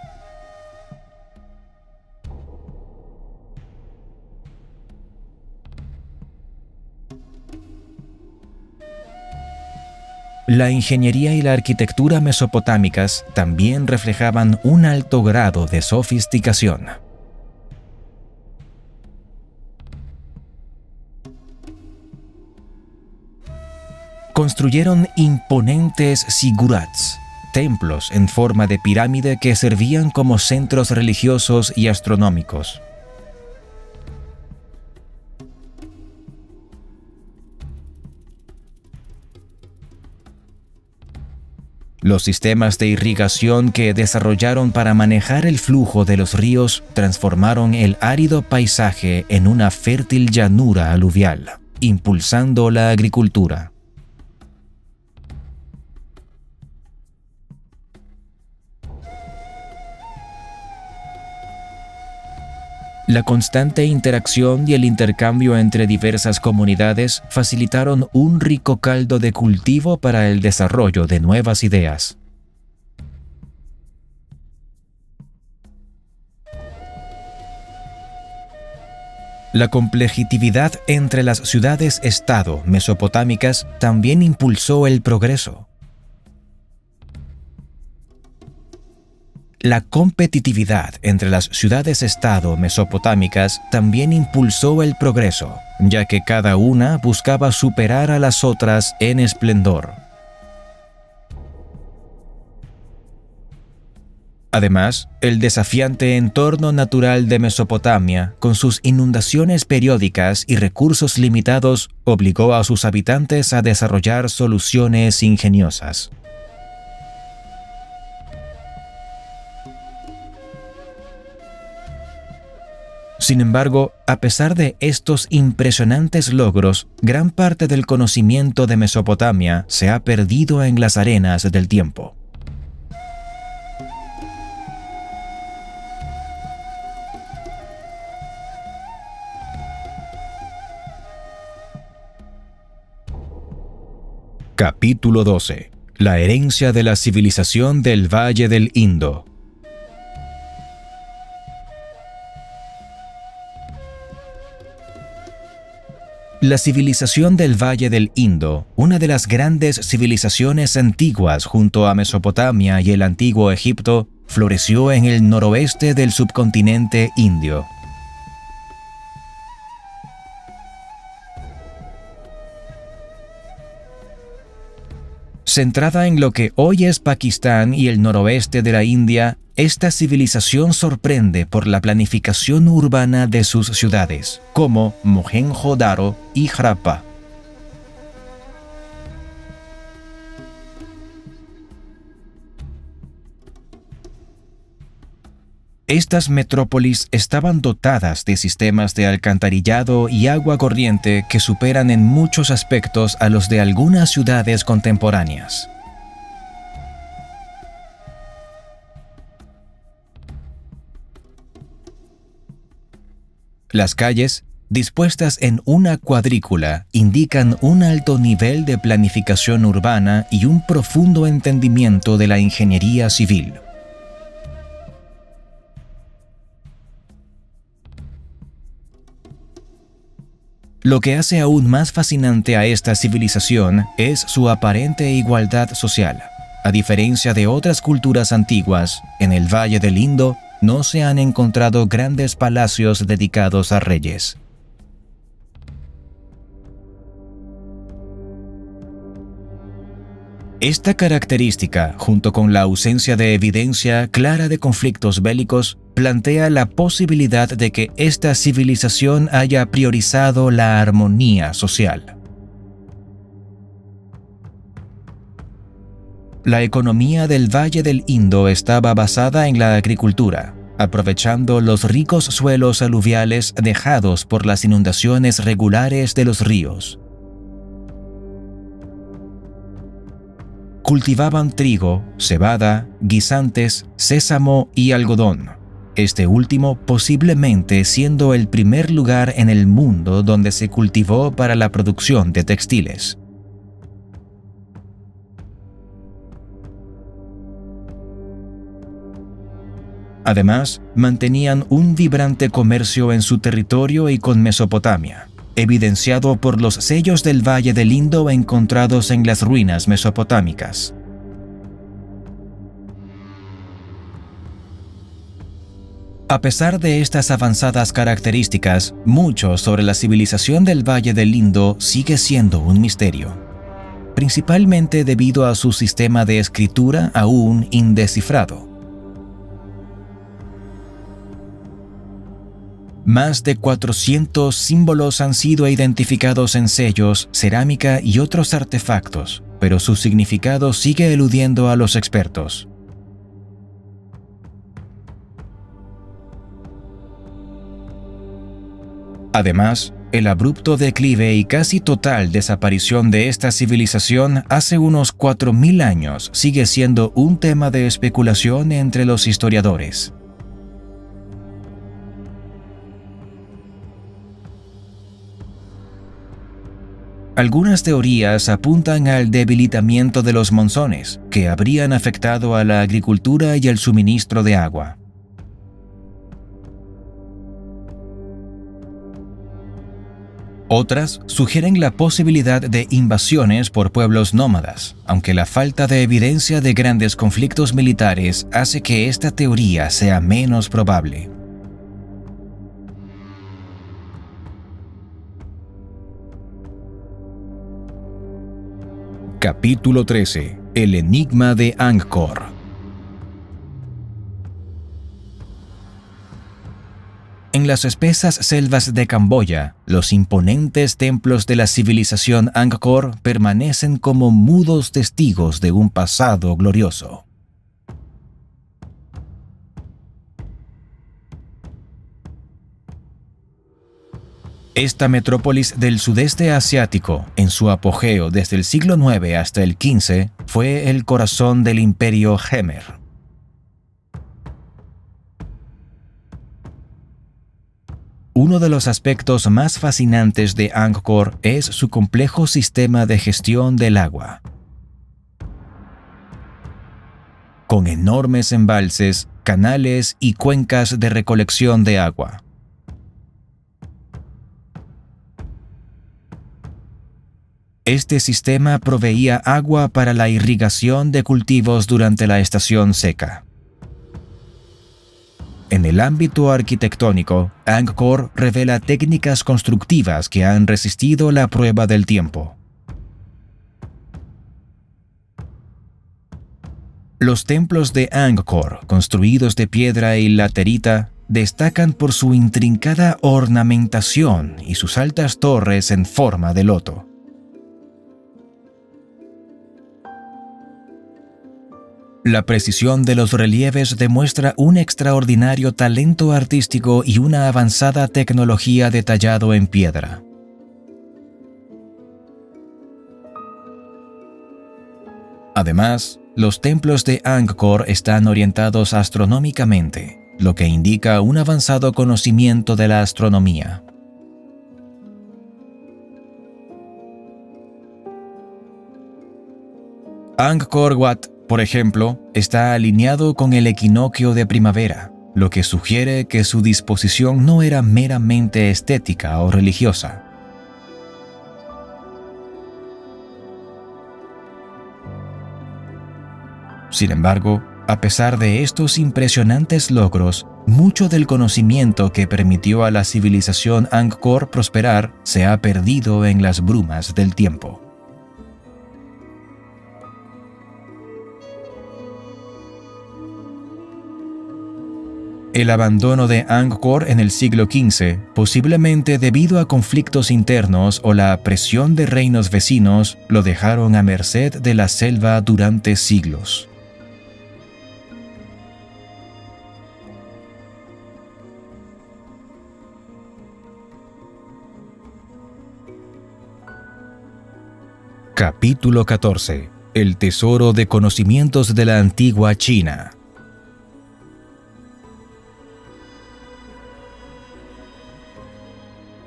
La ingeniería y la arquitectura mesopotámicas también reflejaban un alto grado de sofisticación. Construyeron imponentes zigurats, templos en forma de pirámide que servían como centros religiosos y astronómicos. Los sistemas de irrigación que desarrollaron para manejar el flujo de los ríos transformaron el árido paisaje en una fértil llanura aluvial, impulsando la agricultura. La constante interacción y el intercambio entre diversas comunidades facilitaron un rico caldo de cultivo para el desarrollo de nuevas ideas. La complejidad entre las ciudades-estado mesopotámicas también impulsó el progreso. La competitividad entre las ciudades-estado mesopotámicas también impulsó el progreso, ya que cada una buscaba superar a las otras en esplendor. Además, el desafiante entorno natural de Mesopotamia, con sus inundaciones periódicas y recursos limitados, obligó a sus habitantes a desarrollar soluciones ingeniosas. Sin embargo, a pesar de estos impresionantes logros, gran parte del conocimiento de Mesopotamia se ha perdido en las arenas del tiempo. Capítulo 12. La herencia de la civilización del Valle del Indo. La civilización del Valle del Indo, una de las grandes civilizaciones antiguas junto a Mesopotamia y el antiguo Egipto, floreció en el noroeste del subcontinente indio. Centrada en lo que hoy es Pakistán y el noroeste de la India, esta civilización sorprende por la planificación urbana de sus ciudades, como Mohenjo-Daro y Harappa. Estas metrópolis estaban dotadas de sistemas de alcantarillado y agua corriente que superan en muchos aspectos a los de algunas ciudades contemporáneas. Las calles, dispuestas en una cuadrícula, indican un alto nivel de planificación urbana y un profundo entendimiento de la ingeniería civil. Lo que hace aún más fascinante a esta civilización es su aparente igualdad social. A diferencia de otras culturas antiguas, en el Valle del Indo no se han encontrado grandes palacios dedicados a reyes. Esta característica, junto con la ausencia de evidencia clara de conflictos bélicos, plantea la posibilidad de que esta civilización haya priorizado la armonía social. La economía del Valle del Indo estaba basada en la agricultura, aprovechando los ricos suelos aluviales dejados por las inundaciones regulares de los ríos. Cultivaban trigo, cebada, guisantes, sésamo y algodón, este último posiblemente siendo el primer lugar en el mundo donde se cultivó para la producción de textiles. Además, mantenían un vibrante comercio en su territorio y con Mesopotamia, evidenciado por los sellos del Valle del Indo encontrados en las ruinas mesopotámicas. A pesar de estas avanzadas características, mucho sobre la civilización del Valle del Indo sigue siendo un misterio, principalmente debido a su sistema de escritura aún indescifrado. Más de 400 símbolos han sido identificados en sellos, cerámica y otros artefactos, pero su significado sigue eludiendo a los expertos. Además, el abrupto declive y casi total desaparición de esta civilización hace unos 4000 años sigue siendo un tema de especulación entre los historiadores. Algunas teorías apuntan al debilitamiento de los monzones, que habrían afectado a la agricultura y el suministro de agua. Otras sugieren la posibilidad de invasiones por pueblos nómadas, aunque la falta de evidencia de grandes conflictos militares hace que esta teoría sea menos probable. Capítulo 13. El enigma de Angkor. En las espesas selvas de Camboya, los imponentes templos de la civilización Angkor permanecen como mudos testigos de un pasado glorioso. Esta metrópolis del sudeste asiático, en su apogeo desde el siglo IX hasta el XV, fue el corazón del imperio Khmer. Uno de los aspectos más fascinantes de Angkor es su complejo sistema de gestión del agua. Con enormes embalses, canales y cuencas de recolección de agua. Este sistema proveía agua para la irrigación de cultivos durante la estación seca. En el ámbito arquitectónico, Angkor revela técnicas constructivas que han resistido la prueba del tiempo. Los templos de Angkor, construidos de piedra y laterita, destacan por su intrincada ornamentación y sus altas torres en forma de loto. La precisión de los relieves demuestra un extraordinario talento artístico y una avanzada tecnología de tallado en piedra. Además, los templos de Angkor están orientados astronómicamente, lo que indica un avanzado conocimiento de la astronomía. Angkor Wat, por ejemplo, está alineado con el equinoccio de primavera, lo que sugiere que su disposición no era meramente estética o religiosa. Sin embargo, a pesar de estos impresionantes logros, mucho del conocimiento que permitió a la civilización Angkor prosperar se ha perdido en las brumas del tiempo. El abandono de Angkor en el siglo XV, posiblemente debido a conflictos internos o la presión de reinos vecinos, lo dejaron a merced de la selva durante siglos. Capítulo 14. El tesoro de conocimientos de la antigua China.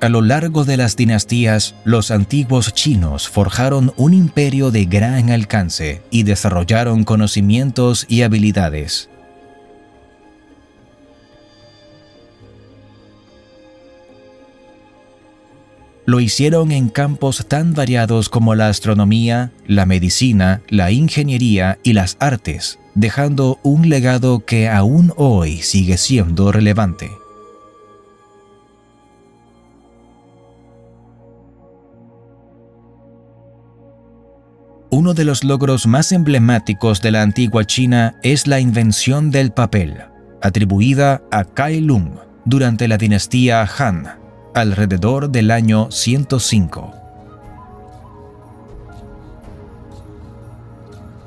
A lo largo de las dinastías, los antiguos chinos forjaron un imperio de gran alcance y desarrollaron conocimientos y habilidades. Lo hicieron en campos tan variados como la astronomía, la medicina, la ingeniería y las artes, dejando un legado que aún hoy sigue siendo relevante. Uno de los logros más emblemáticos de la antigua China es la invención del papel, atribuida a Kai Lung durante la dinastía Han, alrededor del año 105.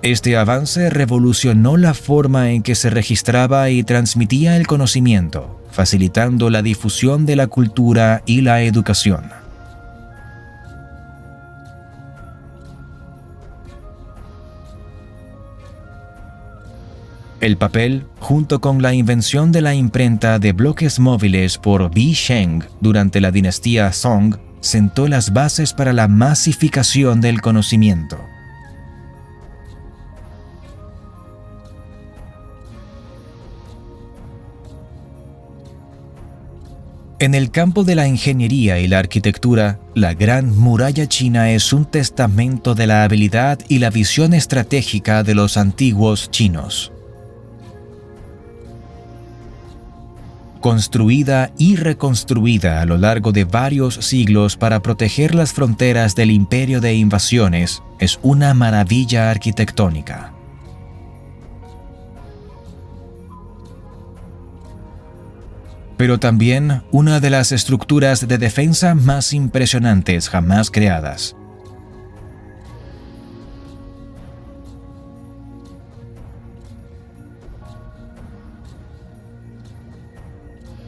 Este avance revolucionó la forma en que se registraba y transmitía el conocimiento, facilitando la difusión de la cultura y la educación. El papel, junto con la invención de la imprenta de bloques móviles por Bi Sheng durante la dinastía Song, sentó las bases para la masificación del conocimiento. En el campo de la ingeniería y la arquitectura, la Gran Muralla China es un testamento de la habilidad y la visión estratégica de los antiguos chinos. Construida y reconstruida a lo largo de varios siglos para proteger las fronteras del imperio de invasiones, es una maravilla arquitectónica. Pero también una de las estructuras de defensa más impresionantes jamás creadas.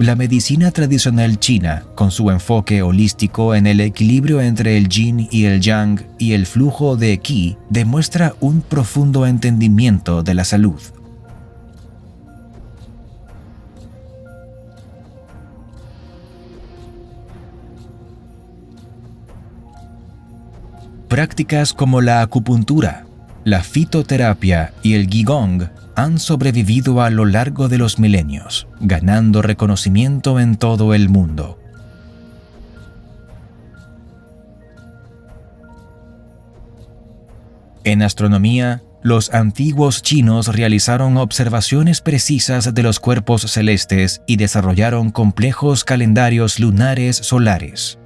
La medicina tradicional china, con su enfoque holístico en el equilibrio entre el yin y el yang y el flujo de qi, demuestra un profundo entendimiento de la salud. Prácticas como la acupuntura, la fitoterapia y el qigong han sobrevivido a lo largo de los milenios, ganando reconocimiento en todo el mundo. En astronomía, los antiguos chinos realizaron observaciones precisas de los cuerpos celestes y desarrollaron complejos calendarios lunares solares.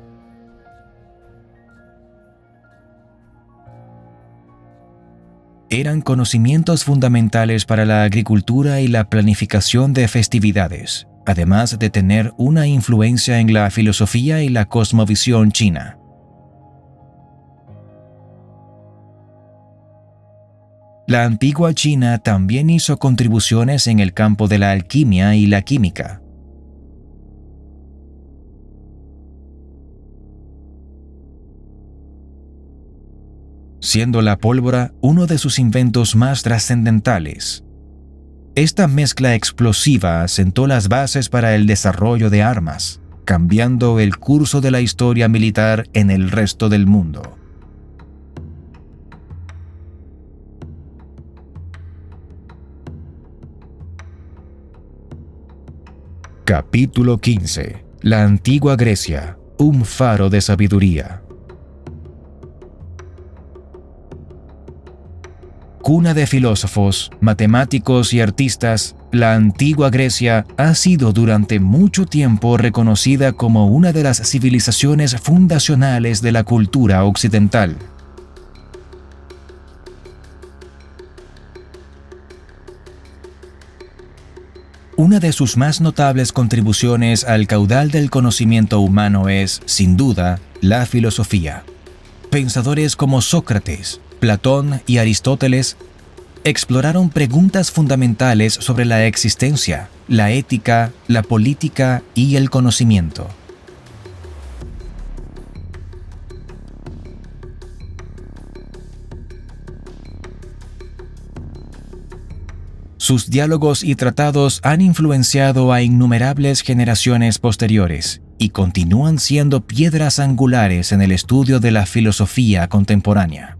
Eran conocimientos fundamentales para la agricultura y la planificación de festividades, además de tener una influencia en la filosofía y la cosmovisión china. La antigua China también hizo contribuciones en el campo de la alquimia y la química. Siendo la pólvora uno de sus inventos más trascendentales. Esta mezcla explosiva sentó las bases para el desarrollo de armas, cambiando el curso de la historia militar en el resto del mundo. Capítulo 15. La antigua Grecia, un faro de sabiduría. Cuna de filósofos, matemáticos y artistas, la antigua Grecia ha sido durante mucho tiempo reconocida como una de las civilizaciones fundacionales de la cultura occidental. Una de sus más notables contribuciones al caudal del conocimiento humano es, sin duda, la filosofía. Pensadores como Sócrates, Platón y Aristóteles exploraron preguntas fundamentales sobre la existencia, la ética, la política y el conocimiento. Sus diálogos y tratados han influenciado a innumerables generaciones posteriores y continúan siendo piedras angulares en el estudio de la filosofía contemporánea.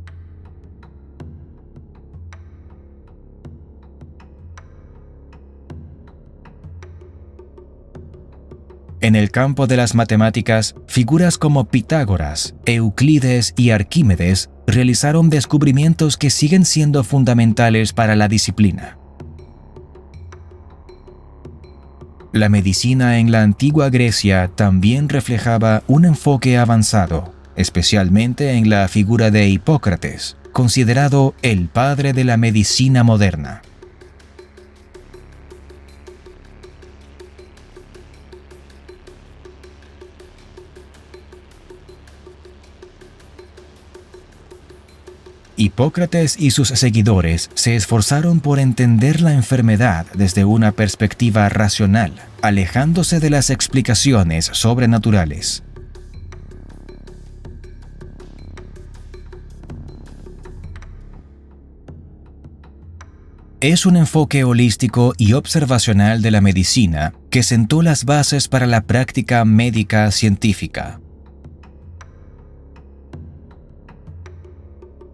En el campo de las matemáticas, figuras como Pitágoras, Euclides y Arquímedes realizaron descubrimientos que siguen siendo fundamentales para la disciplina. La medicina en la antigua Grecia también reflejaba un enfoque avanzado, especialmente en la figura de Hipócrates, considerado el padre de la medicina moderna. Hipócrates y sus seguidores se esforzaron por entender la enfermedad desde una perspectiva racional, alejándose de las explicaciones sobrenaturales. Es un enfoque holístico y observacional de la medicina que sentó las bases para la práctica médica científica.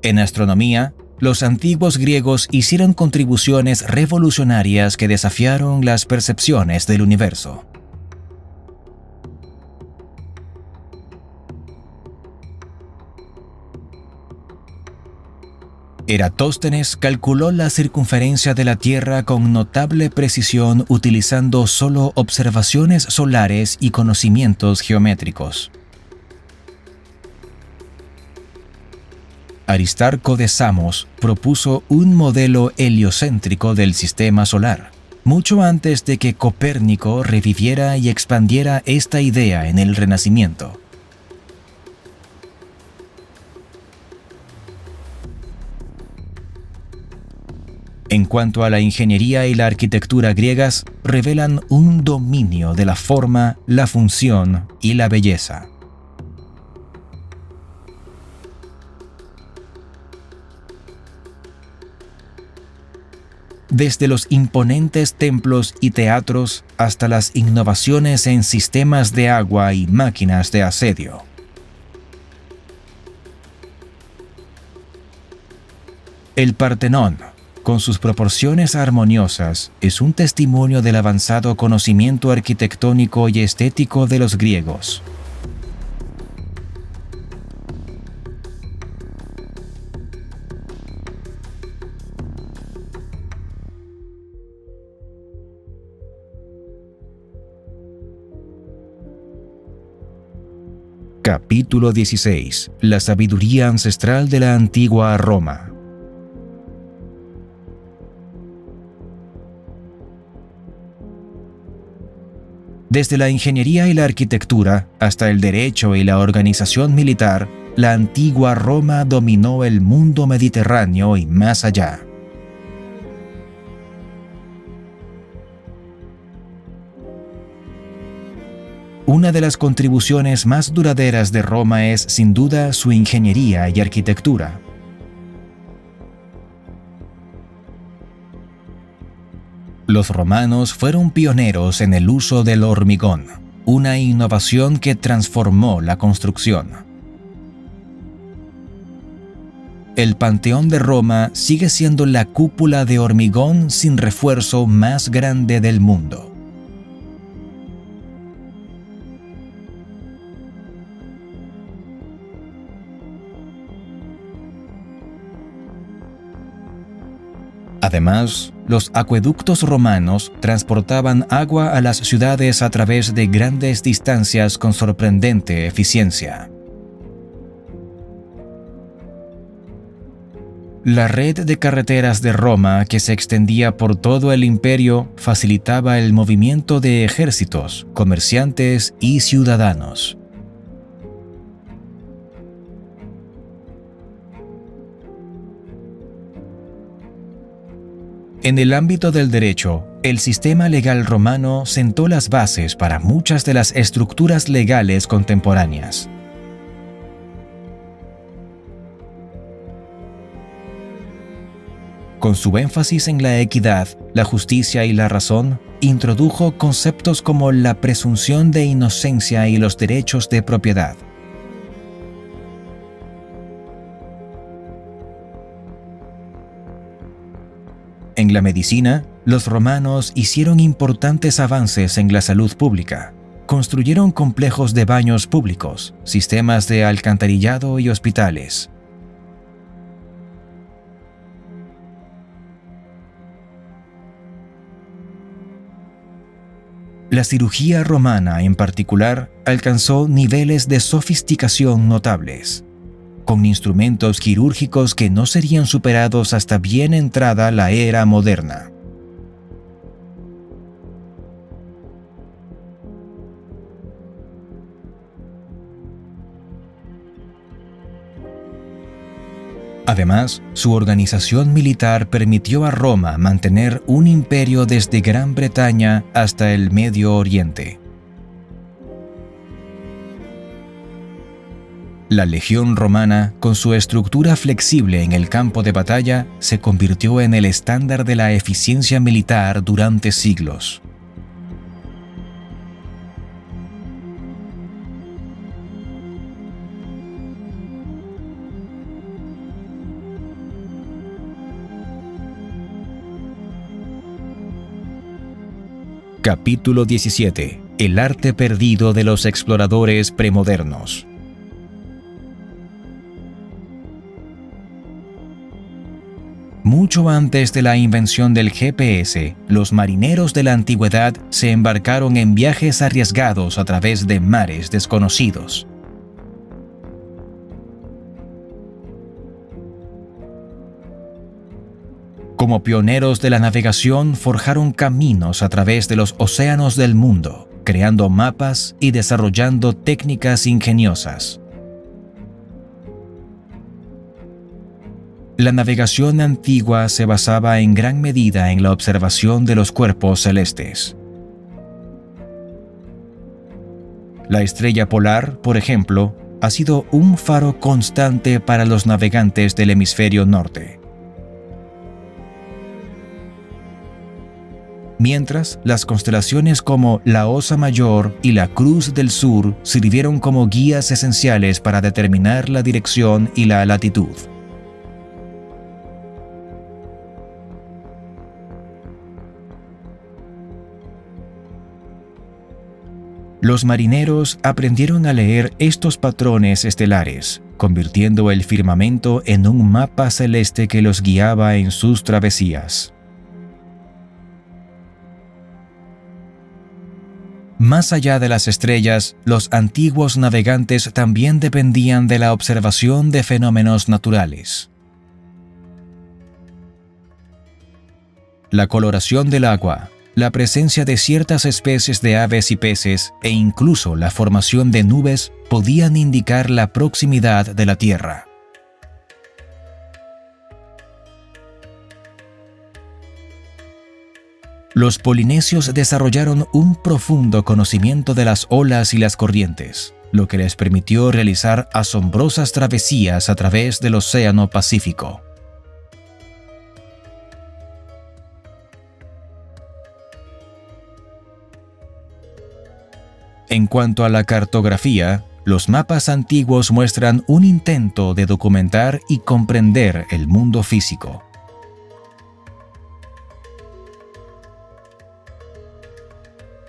En astronomía, los antiguos griegos hicieron contribuciones revolucionarias que desafiaron las percepciones del universo. Eratóstenes calculó la circunferencia de la Tierra con notable precisión utilizando solo observaciones solares y conocimientos geométricos. Aristarco de Samos propuso un modelo heliocéntrico del sistema solar, mucho antes de que Copérnico reviviera y expandiera esta idea en el Renacimiento. En cuanto a la ingeniería y la arquitectura griegas, revelan un dominio de la forma, la función y la belleza. Desde los imponentes templos y teatros hasta las innovaciones en sistemas de agua y máquinas de asedio. El Partenón, con sus proporciones armoniosas, es un testimonio del avanzado conocimiento arquitectónico y estético de los griegos. Capítulo 16. La sabiduría ancestral de la antigua Roma. Desde la ingeniería y la arquitectura hasta el derecho y la organización militar, la antigua Roma dominó el mundo mediterráneo y más allá. Una de las contribuciones más duraderas de Roma es, sin duda, su ingeniería y arquitectura. Los romanos fueron pioneros en el uso del hormigón, una innovación que transformó la construcción. El Panteón de Roma sigue siendo la cúpula de hormigón sin refuerzo más grande del mundo. Además, los acueductos romanos transportaban agua a las ciudades a través de grandes distancias con sorprendente eficiencia. La red de carreteras de Roma, que se extendía por todo el imperio, facilitaba el movimiento de ejércitos, comerciantes y ciudadanos. En el ámbito del derecho, el sistema legal romano sentó las bases para muchas de las estructuras legales contemporáneas. Con su énfasis en la equidad, la justicia y la razón, introdujo conceptos como la presunción de inocencia y los derechos de propiedad. En la medicina, los romanos hicieron importantes avances en la salud pública. Construyeron complejos de baños públicos, sistemas de alcantarillado y hospitales. La cirugía romana, en particular, alcanzó niveles de sofisticación notables, con instrumentos quirúrgicos que no serían superados hasta bien entrada la era moderna. Además, su organización militar permitió a Roma mantener un imperio desde Gran Bretaña hasta el Medio Oriente. La legión romana, con su estructura flexible en el campo de batalla, se convirtió en el estándar de la eficiencia militar durante siglos. Capítulo 17. El arte perdido de los exploradores premodernos. Mucho antes de la invención del GPS, los marineros de la antigüedad se embarcaron en viajes arriesgados a través de mares desconocidos. Como pioneros de la navegación, forjaron caminos a través de los océanos del mundo, creando mapas y desarrollando técnicas ingeniosas. La navegación antigua se basaba en gran medida en la observación de los cuerpos celestes. La estrella polar, por ejemplo, ha sido un faro constante para los navegantes del hemisferio norte. Mientras, las constelaciones como la Osa Mayor y la Cruz del Sur sirvieron como guías esenciales para determinar la dirección y la latitud. Los marineros aprendieron a leer estos patrones estelares, convirtiendo el firmamento en un mapa celeste que los guiaba en sus travesías. Más allá de las estrellas, los antiguos navegantes también dependían de la observación de fenómenos naturales. La coloración del agua, la presencia de ciertas especies de aves y peces e incluso la formación de nubes podían indicar la proximidad de la Tierra. Los polinesios desarrollaron un profundo conocimiento de las olas y las corrientes, lo que les permitió realizar asombrosas travesías a través del Océano Pacífico. En cuanto a la cartografía, los mapas antiguos muestran un intento de documentar y comprender el mundo físico.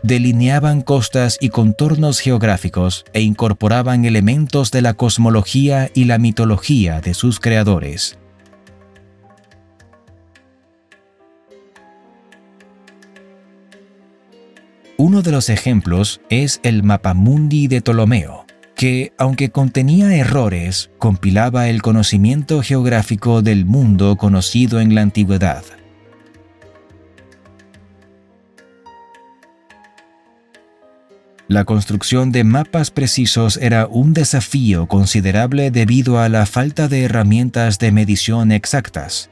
Delineaban costas y contornos geográficos e incorporaban elementos de la cosmología y la mitología de sus creadores. Uno de los ejemplos es el Mapamundi de Ptolomeo, que, aunque contenía errores, compilaba el conocimiento geográfico del mundo conocido en la antigüedad. La construcción de mapas precisos era un desafío considerable debido a la falta de herramientas de medición exactas.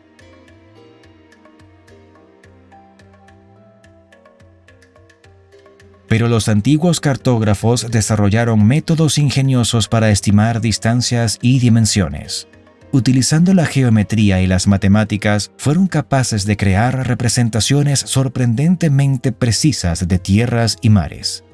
Pero los antiguos cartógrafos desarrollaron métodos ingeniosos para estimar distancias y dimensiones. Utilizando la geometría y las matemáticas, fueron capaces de crear representaciones sorprendentemente precisas de tierras y mares.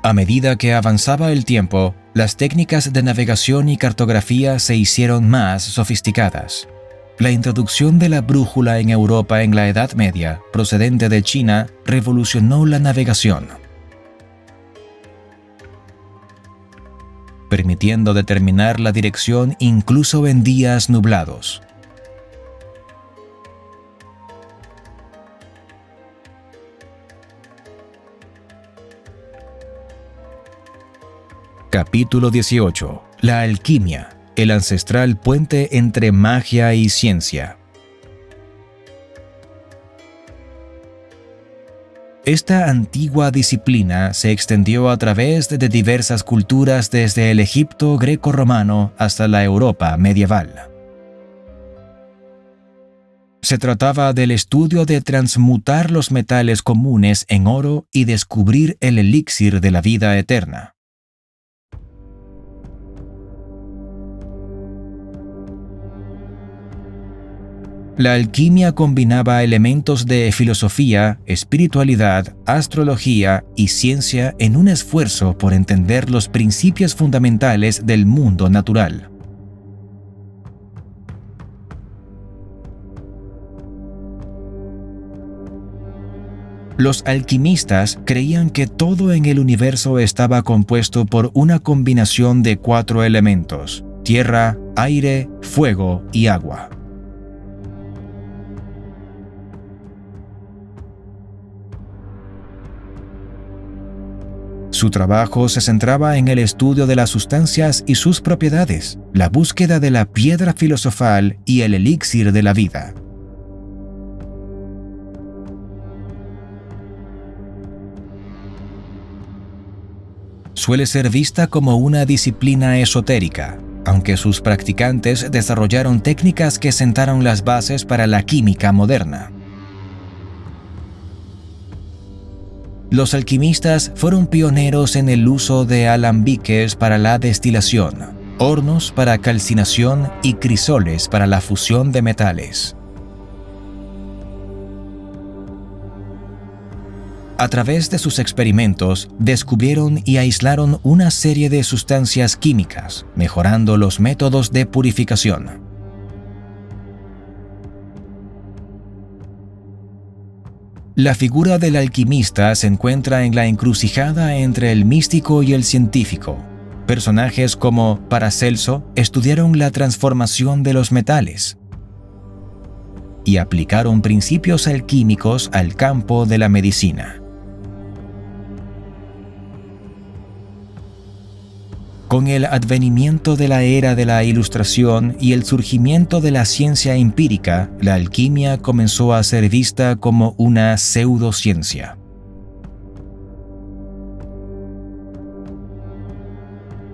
A medida que avanzaba el tiempo, las técnicas de navegación y cartografía se hicieron más sofisticadas. La introducción de la brújula en Europa en la Edad Media, procedente de China, revolucionó la navegación, permitiendo determinar la dirección incluso en días nublados. Capítulo 18. La alquimia, el ancestral puente entre magia y ciencia. Esta antigua disciplina se extendió a través de diversas culturas desde el Egipto greco-romano hasta la Europa medieval. Se trataba del estudio de transmutar los metales comunes en oro y descubrir el elixir de la vida eterna. La alquimia combinaba elementos de filosofía, espiritualidad, astrología y ciencia en un esfuerzo por entender los principios fundamentales del mundo natural. Los alquimistas creían que todo en el universo estaba compuesto por una combinación de 4 elementos: tierra, aire, fuego y agua. Su trabajo se centraba en el estudio de las sustancias y sus propiedades, la búsqueda de la piedra filosofal y el elixir de la vida. Suele ser vista como una disciplina esotérica, aunque sus practicantes desarrollaron técnicas que sentaron las bases para la química moderna. Los alquimistas fueron pioneros en el uso de alambiques para la destilación, hornos para calcinación y crisoles para la fusión de metales. A través de sus experimentos, descubrieron y aislaron una serie de sustancias químicas, mejorando los métodos de purificación. La figura del alquimista se encuentra en la encrucijada entre el místico y el científico. Personajes como Paracelso estudiaron la transformación de los metales y aplicaron principios alquímicos al campo de la medicina. Con el advenimiento de la era de la Ilustración y el surgimiento de la ciencia empírica, la alquimia comenzó a ser vista como una pseudociencia.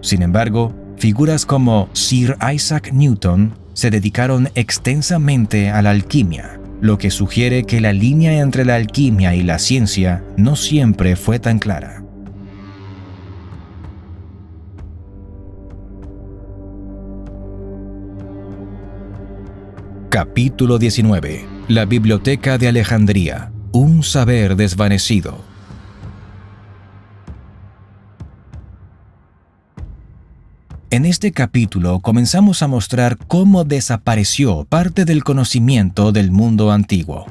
Sin embargo, figuras como Sir Isaac Newton se dedicaron extensamente a la alquimia, lo que sugiere que la línea entre la alquimia y la ciencia no siempre fue tan clara. Capítulo 19. La Biblioteca de Alejandría. Un saber desvanecido. En este capítulo comenzamos a mostrar cómo desapareció parte del conocimiento del mundo antiguo.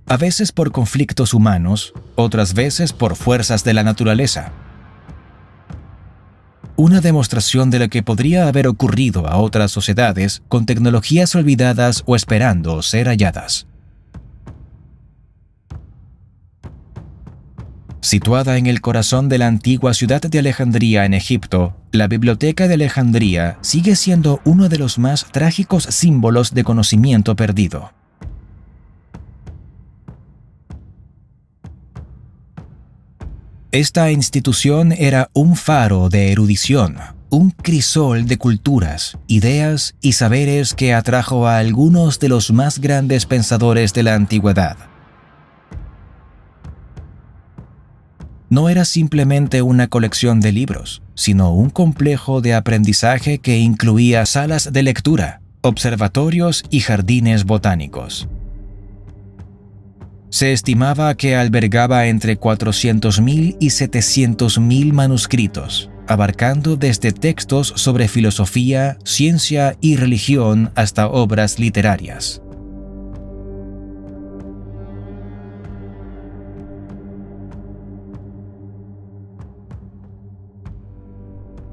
A veces por conflictos humanos, otras veces por fuerzas de la naturaleza. una demostración de lo que podría haber ocurrido a otras sociedades con tecnologías olvidadas o esperando ser halladas. Situada en el corazón de la antigua ciudad de Alejandría en Egipto, la Biblioteca de Alejandría sigue siendo uno de los más trágicos símbolos de conocimiento perdido. Esta institución era un faro de erudición, un crisol de culturas, ideas y saberes que atrajo a algunos de los más grandes pensadores de la antigüedad. No era simplemente una colección de libros, sino un complejo de aprendizaje que incluía salas de lectura, observatorios y jardines botánicos. Se estimaba que albergaba entre 400.000 y 700.000 manuscritos, abarcando desde textos sobre filosofía, ciencia y religión hasta obras literarias.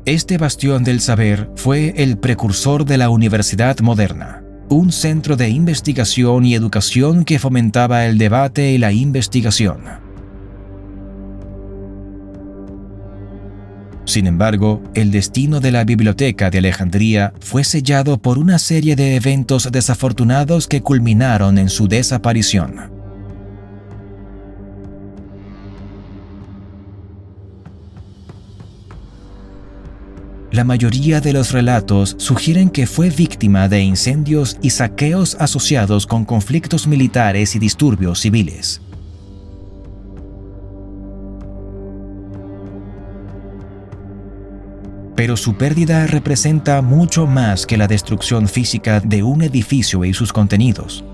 Este bastión del saber fue el precursor de la universidad moderna, un centro de investigación y educación que fomentaba el debate y la investigación. Sin embargo, el destino de la Biblioteca de Alejandría fue sellado por una serie de eventos desafortunados que culminaron en su desaparición. La mayoría de los relatos sugieren que fue víctima de incendios y saqueos asociados con conflictos militares y disturbios civiles. Pero su pérdida representa mucho más que la destrucción física de un edificio y sus contenidos.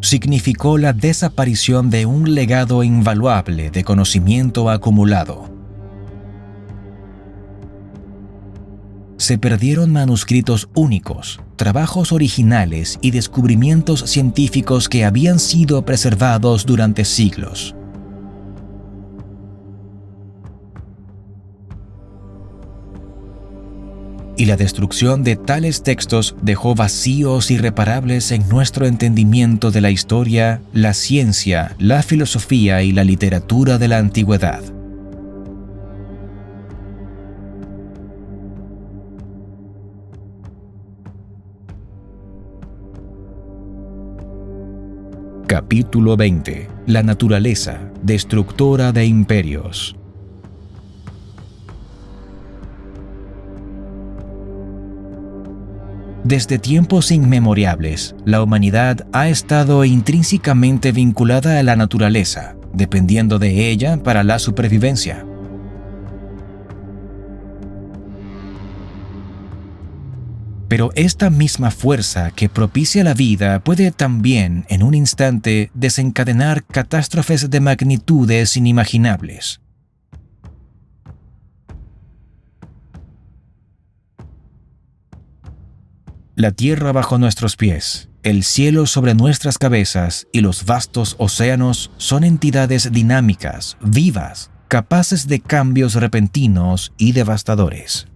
Significó la desaparición de un legado invaluable de conocimiento acumulado. Se perdieron manuscritos únicos, trabajos originales y descubrimientos científicos que habían sido preservados durante siglos. Y la destrucción de tales textos dejó vacíos irreparables en nuestro entendimiento de la historia, la ciencia, la filosofía y la literatura de la antigüedad. Capítulo 20. La naturaleza, destructora de imperios. Desde tiempos inmemorables, la humanidad ha estado intrínsecamente vinculada a la naturaleza, dependiendo de ella para la supervivencia. Pero esta misma fuerza que propicia la vida puede también, en un instante, desencadenar catástrofes de magnitudes inimaginables. La tierra bajo nuestros pies, el cielo sobre nuestras cabezas y los vastos océanos son entidades dinámicas, vivas, capaces de cambios repentinos y devastadores.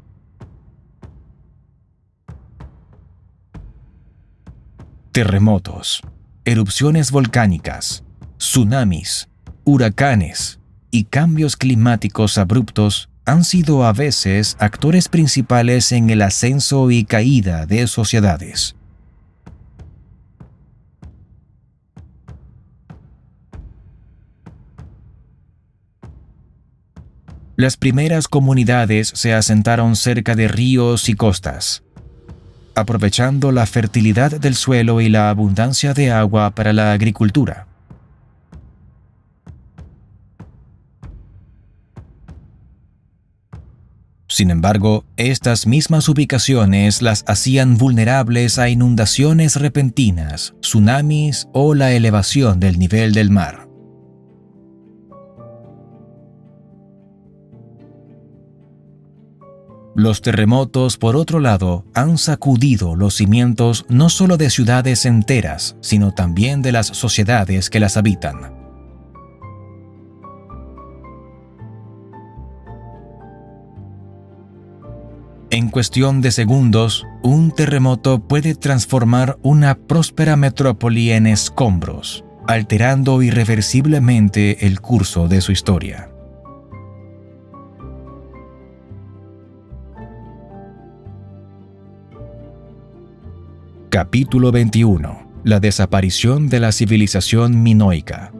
Terremotos, erupciones volcánicas, tsunamis, huracanes y cambios climáticos abruptos han sido a veces actores principales en el ascenso y caída de sociedades. Las primeras comunidades se asentaron cerca de ríos y costas, aprovechando la fertilidad del suelo y la abundancia de agua para la agricultura. Sin embargo, estas mismas ubicaciones las hacían vulnerables a inundaciones repentinas, tsunamis o la elevación del nivel del mar. Los terremotos, por otro lado, han sacudido los cimientos no solo de ciudades enteras, sino también de las sociedades que las habitan. En cuestión de segundos, un terremoto puede transformar una próspera metrópoli en escombros, alterando irreversiblemente el curso de su historia. Capítulo 21. La desaparición de la civilización minoica.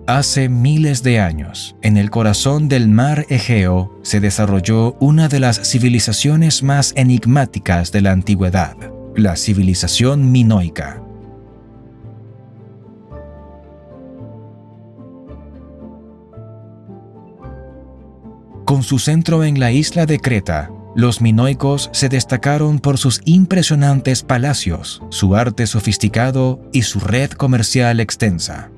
Hace miles de años, en el corazón del mar Egeo, se desarrolló una de las civilizaciones más enigmáticas de la antigüedad, la civilización minoica. Con su centro en la isla de Creta, los minoicos se destacaron por sus impresionantes palacios, su arte sofisticado y su red comercial extensa.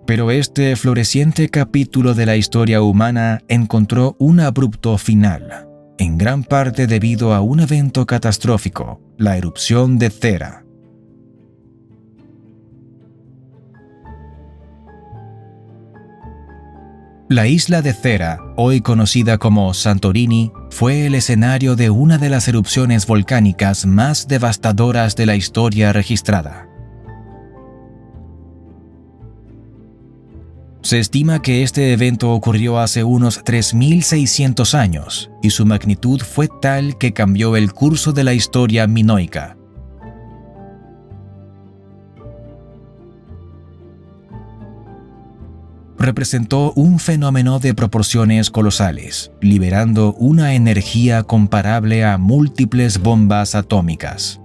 Pero este floreciente capítulo de la historia humana encontró un abrupto final, en gran parte debido a un evento catastrófico, la erupción de Thera. La isla de Thera, hoy conocida como Santorini, fue el escenario de una de las erupciones volcánicas más devastadoras de la historia registrada. Se estima que este evento ocurrió hace unos 3.600 años, y su magnitud fue tal que cambió el curso de la historia minoica. Representó un fenómeno de proporciones colosales, liberando una energía comparable a múltiples bombas atómicas.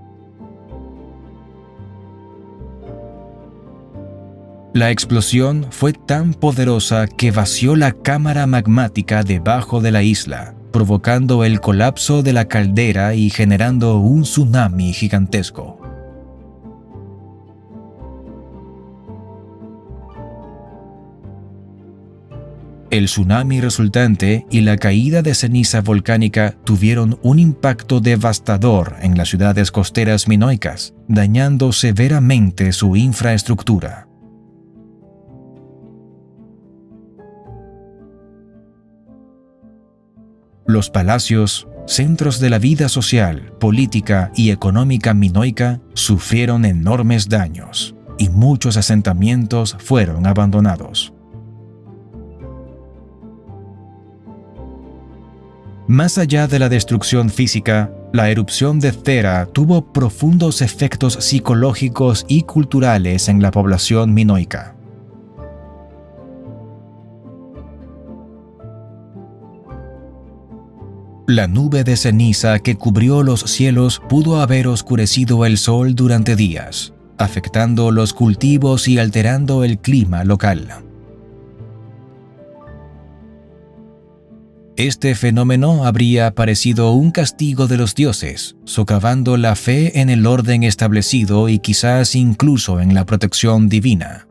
La explosión fue tan poderosa que vació la cámara magmática debajo de la isla, provocando el colapso de la caldera y generando un tsunami gigantesco. El tsunami resultante y la caída de ceniza volcánica tuvieron un impacto devastador en las ciudades costeras minoicas, dañando severamente su infraestructura. Los palacios, centros de la vida social, política y económica minoica, sufrieron enormes daños, y muchos asentamientos fueron abandonados. Más allá de la destrucción física, la erupción de Thera tuvo profundos efectos psicológicos y culturales en la población minoica. La nube de ceniza que cubrió los cielos pudo haber oscurecido el sol durante días, afectando los cultivos y alterando el clima local. Este fenómeno habría parecido un castigo de los dioses, socavando la fe en el orden establecido y quizás incluso en la protección divina.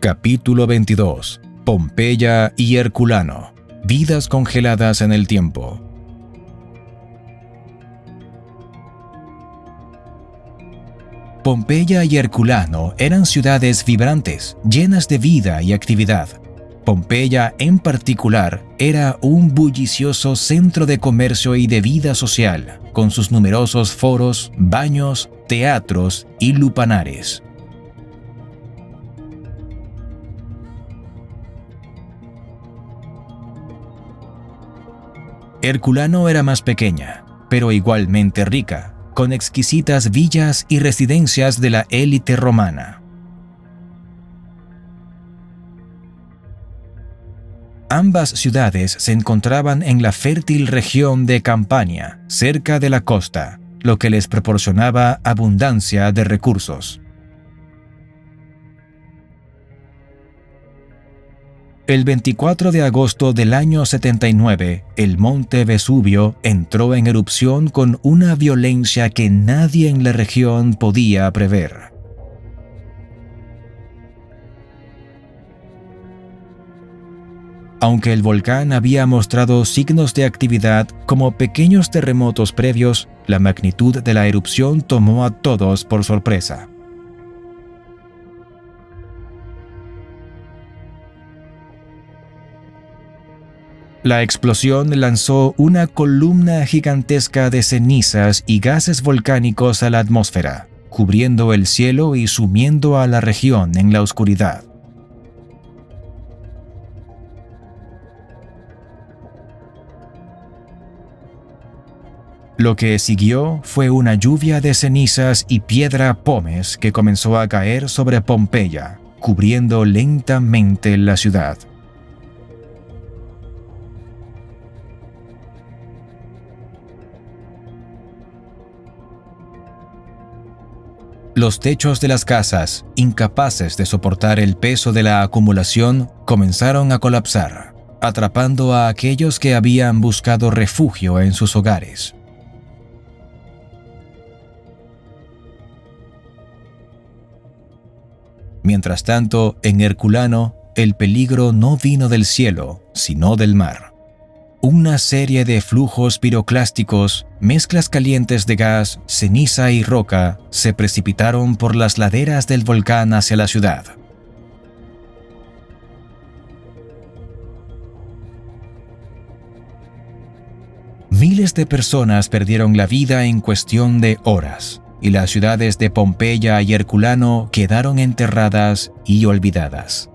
Capítulo 22. Pompeya y Herculano. Vidas congeladas en el tiempo. Pompeya y Herculano eran ciudades vibrantes, llenas de vida y actividad. Pompeya, en particular, era un bullicioso centro de comercio y de vida social, con sus numerosos foros, baños, teatros y lupanares. Herculano era más pequeña, pero igualmente rica, con exquisitas villas y residencias de la élite romana. Ambas ciudades se encontraban en la fértil región de Campania, cerca de la costa, lo que les proporcionaba abundancia de recursos. El 24 de agosto del año 79, el monte Vesubio entró en erupción con una violencia que nadie en la región podía prever. Aunque el volcán había mostrado signos de actividad como pequeños terremotos previos, la magnitud de la erupción tomó a todos por sorpresa. La explosión lanzó una columna gigantesca de cenizas y gases volcánicos a la atmósfera, cubriendo el cielo y sumiendo a la región en la oscuridad. Lo que siguió fue una lluvia de cenizas y piedra pómez que comenzó a caer sobre Pompeya, cubriendo lentamente la ciudad. Los techos de las casas, incapaces de soportar el peso de la acumulación, comenzaron a colapsar, atrapando a aquellos que habían buscado refugio en sus hogares. Mientras tanto, en Herculano, el peligro no vino del cielo, sino del mar. Una serie de flujos piroclásticos, mezclas calientes de gas, ceniza y roca, se precipitaron por las laderas del volcán hacia la ciudad. Miles de personas perdieron la vida en cuestión de horas, y las ciudades de Pompeya y Herculano quedaron enterradas y olvidadas.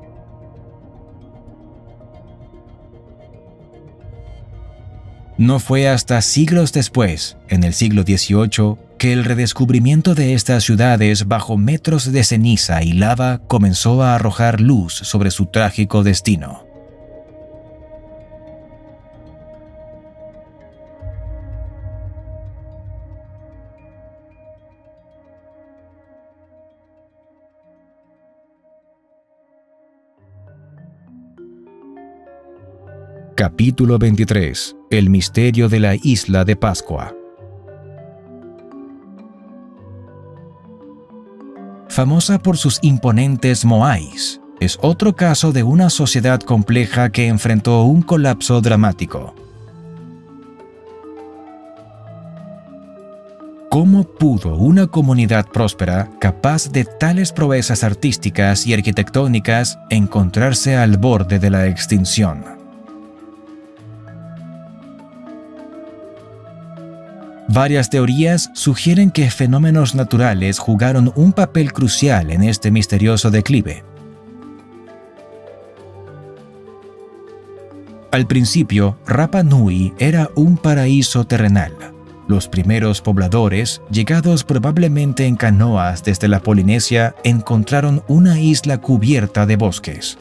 No fue hasta siglos después, en el siglo XVIII, que el redescubrimiento de estas ciudades bajo metros de ceniza y lava comenzó a arrojar luz sobre su trágico destino. Capítulo 23. El misterio de la isla de Pascua. Famosa por sus imponentes moais, es otro caso de una sociedad compleja que enfrentó un colapso dramático. ¿Cómo pudo una comunidad próspera, capaz de tales proezas artísticas y arquitectónicas, encontrarse al borde de la extinción? Varias teorías sugieren que fenómenos naturales jugaron un papel crucial en este misterioso declive. Al principio, Rapa Nui era un paraíso terrenal. Los primeros pobladores, llegados probablemente en canoas desde la Polinesia, encontraron una isla cubierta de bosques.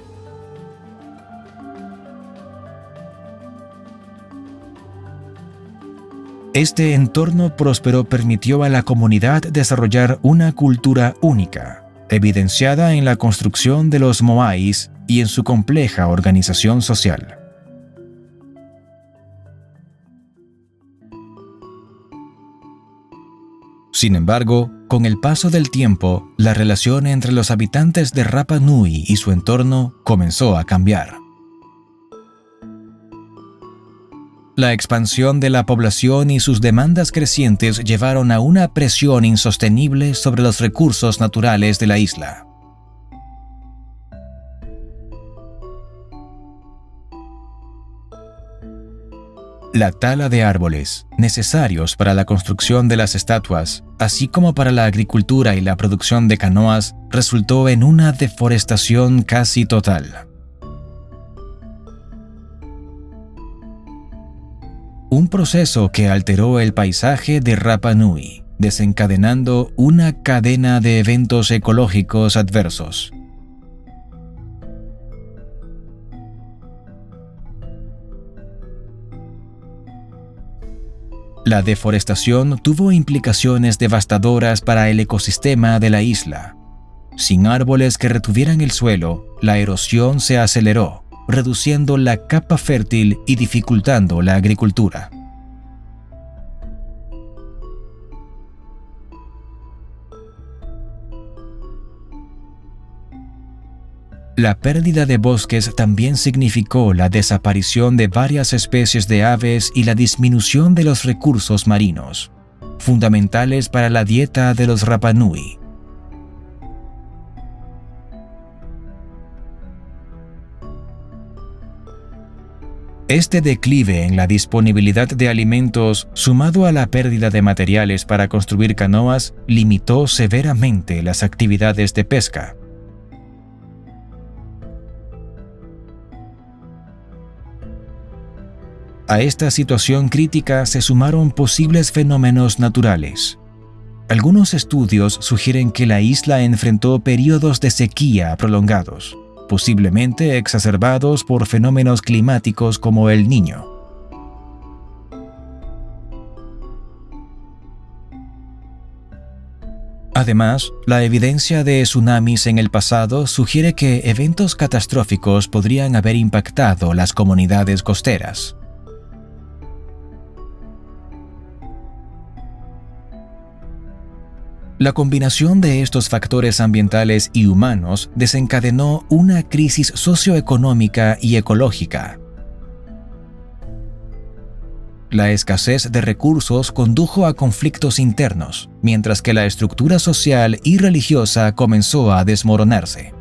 Este entorno próspero permitió a la comunidad desarrollar una cultura única, evidenciada en la construcción de los moais y en su compleja organización social. Sin embargo, con el paso del tiempo, la relación entre los habitantes de Rapa Nui y su entorno comenzó a cambiar. La expansión de la población y sus demandas crecientes llevaron a una presión insostenible sobre los recursos naturales de la isla. La tala de árboles, necesarios para la construcción de las estatuas, así como para la agricultura y la producción de canoas, resultó en una deforestación casi total. Un proceso que alteró el paisaje de Rapa Nui, desencadenando una cadena de eventos ecológicos adversos. La deforestación tuvo implicaciones devastadoras para el ecosistema de la isla. Sin árboles que retuvieran el suelo, la erosión se aceleró, reduciendo la capa fértil y dificultando la agricultura. La pérdida de bosques también significó la desaparición de varias especies de aves y la disminución de los recursos marinos, fundamentales para la dieta de los Rapa Nui. Este declive en la disponibilidad de alimentos, sumado a la pérdida de materiales para construir canoas, limitó severamente las actividades de pesca. A esta situación crítica se sumaron posibles fenómenos naturales. Algunos estudios sugieren que la isla enfrentó periodos de sequía prolongados, posiblemente exacerbados por fenómenos climáticos como el Niño. Además, la evidencia de tsunamis en el pasado sugiere que eventos catastróficos podrían haber impactado las comunidades costeras. La combinación de estos factores ambientales y humanos desencadenó una crisis socioeconómica y ecológica. La escasez de recursos condujo a conflictos internos, mientras que la estructura social y religiosa comenzó a desmoronarse.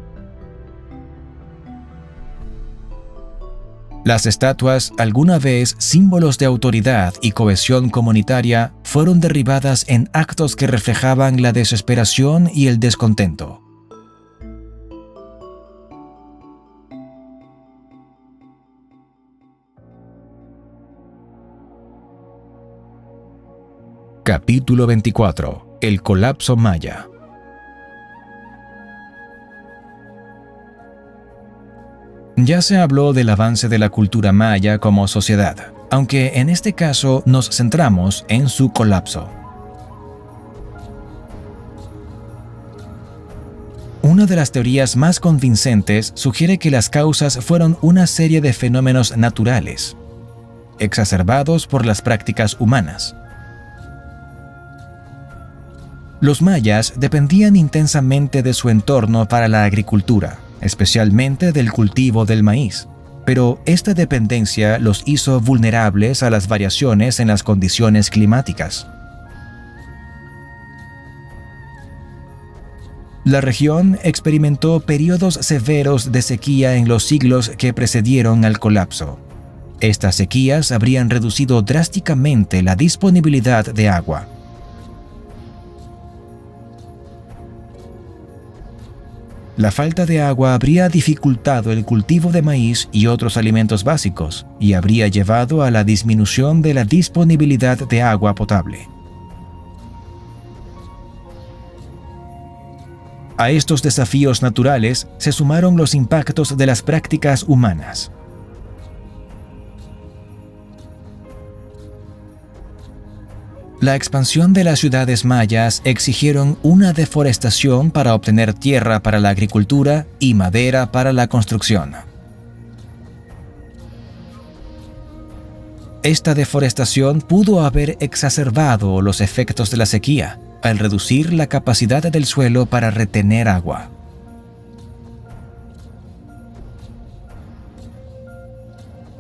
Las estatuas, alguna vez símbolos de autoridad y cohesión comunitaria, fueron derribadas en actos que reflejaban la desesperación y el descontento. Capítulo 24. El colapso maya. Ya se habló del avance de la cultura maya como sociedad, aunque en este caso nos centramos en su colapso. Una de las teorías más convincentes sugiere que las causas fueron una serie de fenómenos naturales, exacerbados por las prácticas humanas. Los mayas dependían intensamente de su entorno para la agricultura, especialmente del cultivo del maíz, pero esta dependencia los hizo vulnerables a las variaciones en las condiciones climáticas. La región experimentó periodos severos de sequía en los siglos que precedieron al colapso. Estas sequías habrían reducido drásticamente la disponibilidad de agua. La falta de agua habría dificultado el cultivo de maíz y otros alimentos básicos y habría llevado a la disminución de la disponibilidad de agua potable. A estos desafíos naturales se sumaron los impactos de las prácticas humanas. La expansión de las ciudades mayas exigieron una deforestación para obtener tierra para la agricultura y madera para la construcción. Esta deforestación pudo haber exacerbado los efectos de la sequía, al reducir la capacidad del suelo para retener agua.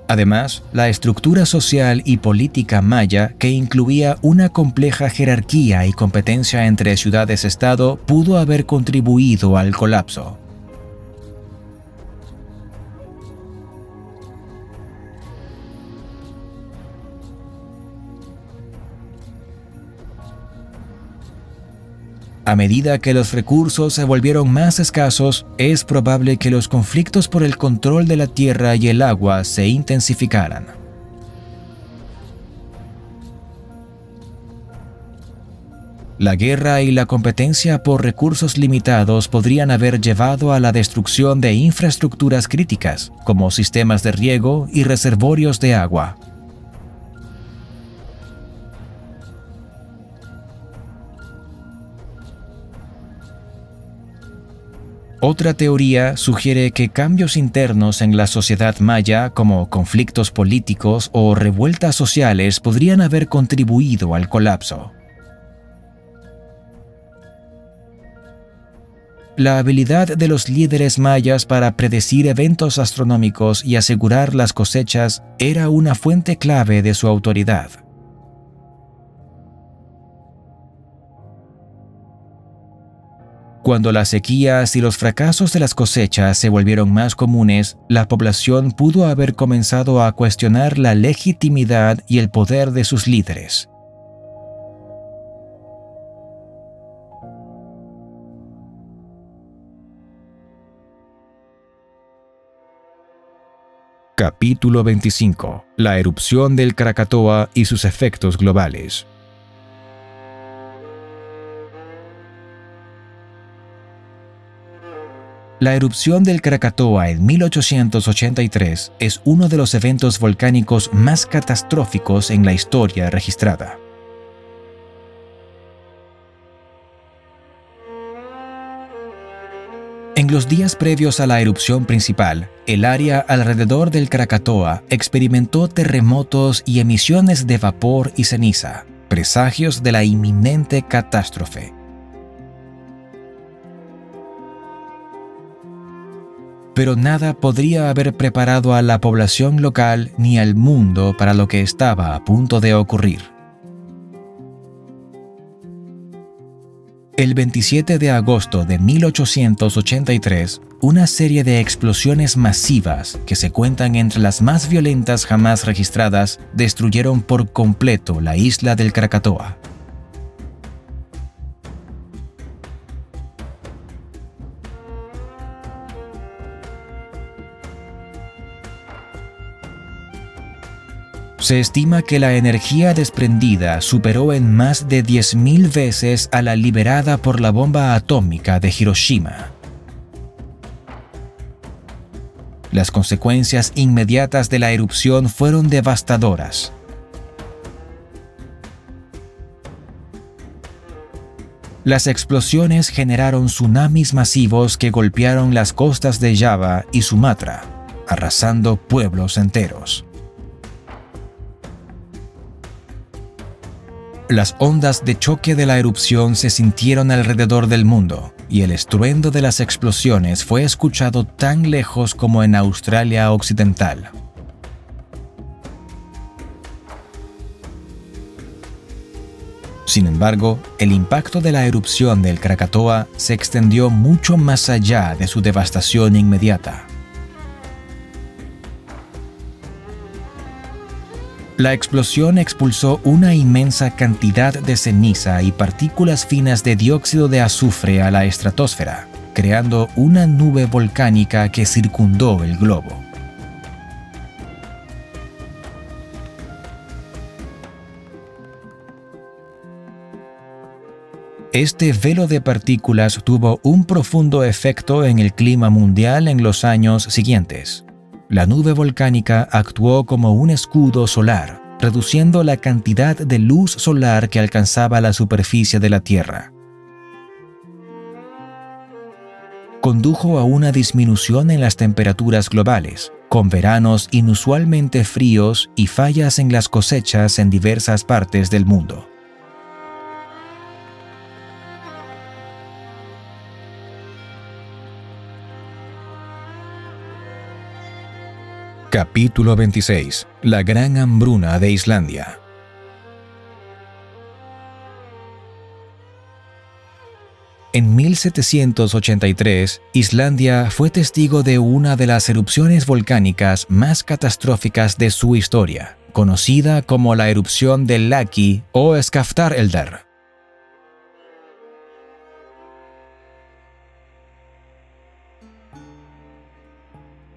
Además, la estructura social y política maya, que incluía una compleja jerarquía y competencia entre ciudades-estado, pudo haber contribuido al colapso. A medida que los recursos se volvieron más escasos, es probable que los conflictos por el control de la tierra y el agua se intensificaran. La guerra y la competencia por recursos limitados podrían haber llevado a la destrucción de infraestructuras críticas, como sistemas de riego y reservorios de agua. Otra teoría sugiere que cambios internos en la sociedad maya, como conflictos políticos o revueltas sociales, podrían haber contribuido al colapso. La habilidad de los líderes mayas para predecir eventos astronómicos y asegurar las cosechas era una fuente clave de su autoridad. Cuando las sequías y los fracasos de las cosechas se volvieron más comunes, la población pudo haber comenzado a cuestionar la legitimidad y el poder de sus líderes. Capítulo 25. La erupción del Krakatoa y sus efectos globales. La erupción del Krakatoa en 1883 es uno de los eventos volcánicos más catastróficos en la historia registrada. En los días previos a la erupción principal, el área alrededor del Krakatoa experimentó terremotos y emisiones de vapor y ceniza, presagios de la inminente catástrofe. Pero nada podría haber preparado a la población local ni al mundo para lo que estaba a punto de ocurrir. El 27 de agosto de 1883, una serie de explosiones masivas, que se cuentan entre las más violentas jamás registradas, destruyeron por completo la isla del Krakatoa. Se estima que la energía desprendida superó en más de 10.000 veces a la liberada por la bomba atómica de Hiroshima. Las consecuencias inmediatas de la erupción fueron devastadoras. Las explosiones generaron tsunamis masivos que golpearon las costas de Java y Sumatra, arrasando pueblos enteros. Las ondas de choque de la erupción se sintieron alrededor del mundo, y el estruendo de las explosiones fue escuchado tan lejos como en Australia Occidental. Sin embargo, el impacto de la erupción del Krakatoa se extendió mucho más allá de su devastación inmediata. La explosión expulsó una inmensa cantidad de ceniza y partículas finas de dióxido de azufre a la estratosfera, creando una nube volcánica que circundó el globo. Este velo de partículas tuvo un profundo efecto en el clima mundial en los años siguientes. La nube volcánica actuó como un escudo solar, reduciendo la cantidad de luz solar que alcanzaba la superficie de la Tierra. Condujo a una disminución en las temperaturas globales, con veranos inusualmente fríos y fallas en las cosechas en diversas partes del mundo. Capítulo 26. La gran hambruna de Islandia. En 1783, Islandia fue testigo de una de las erupciones volcánicas más catastróficas de su historia, conocida como la erupción del Laki o Skaftareldar.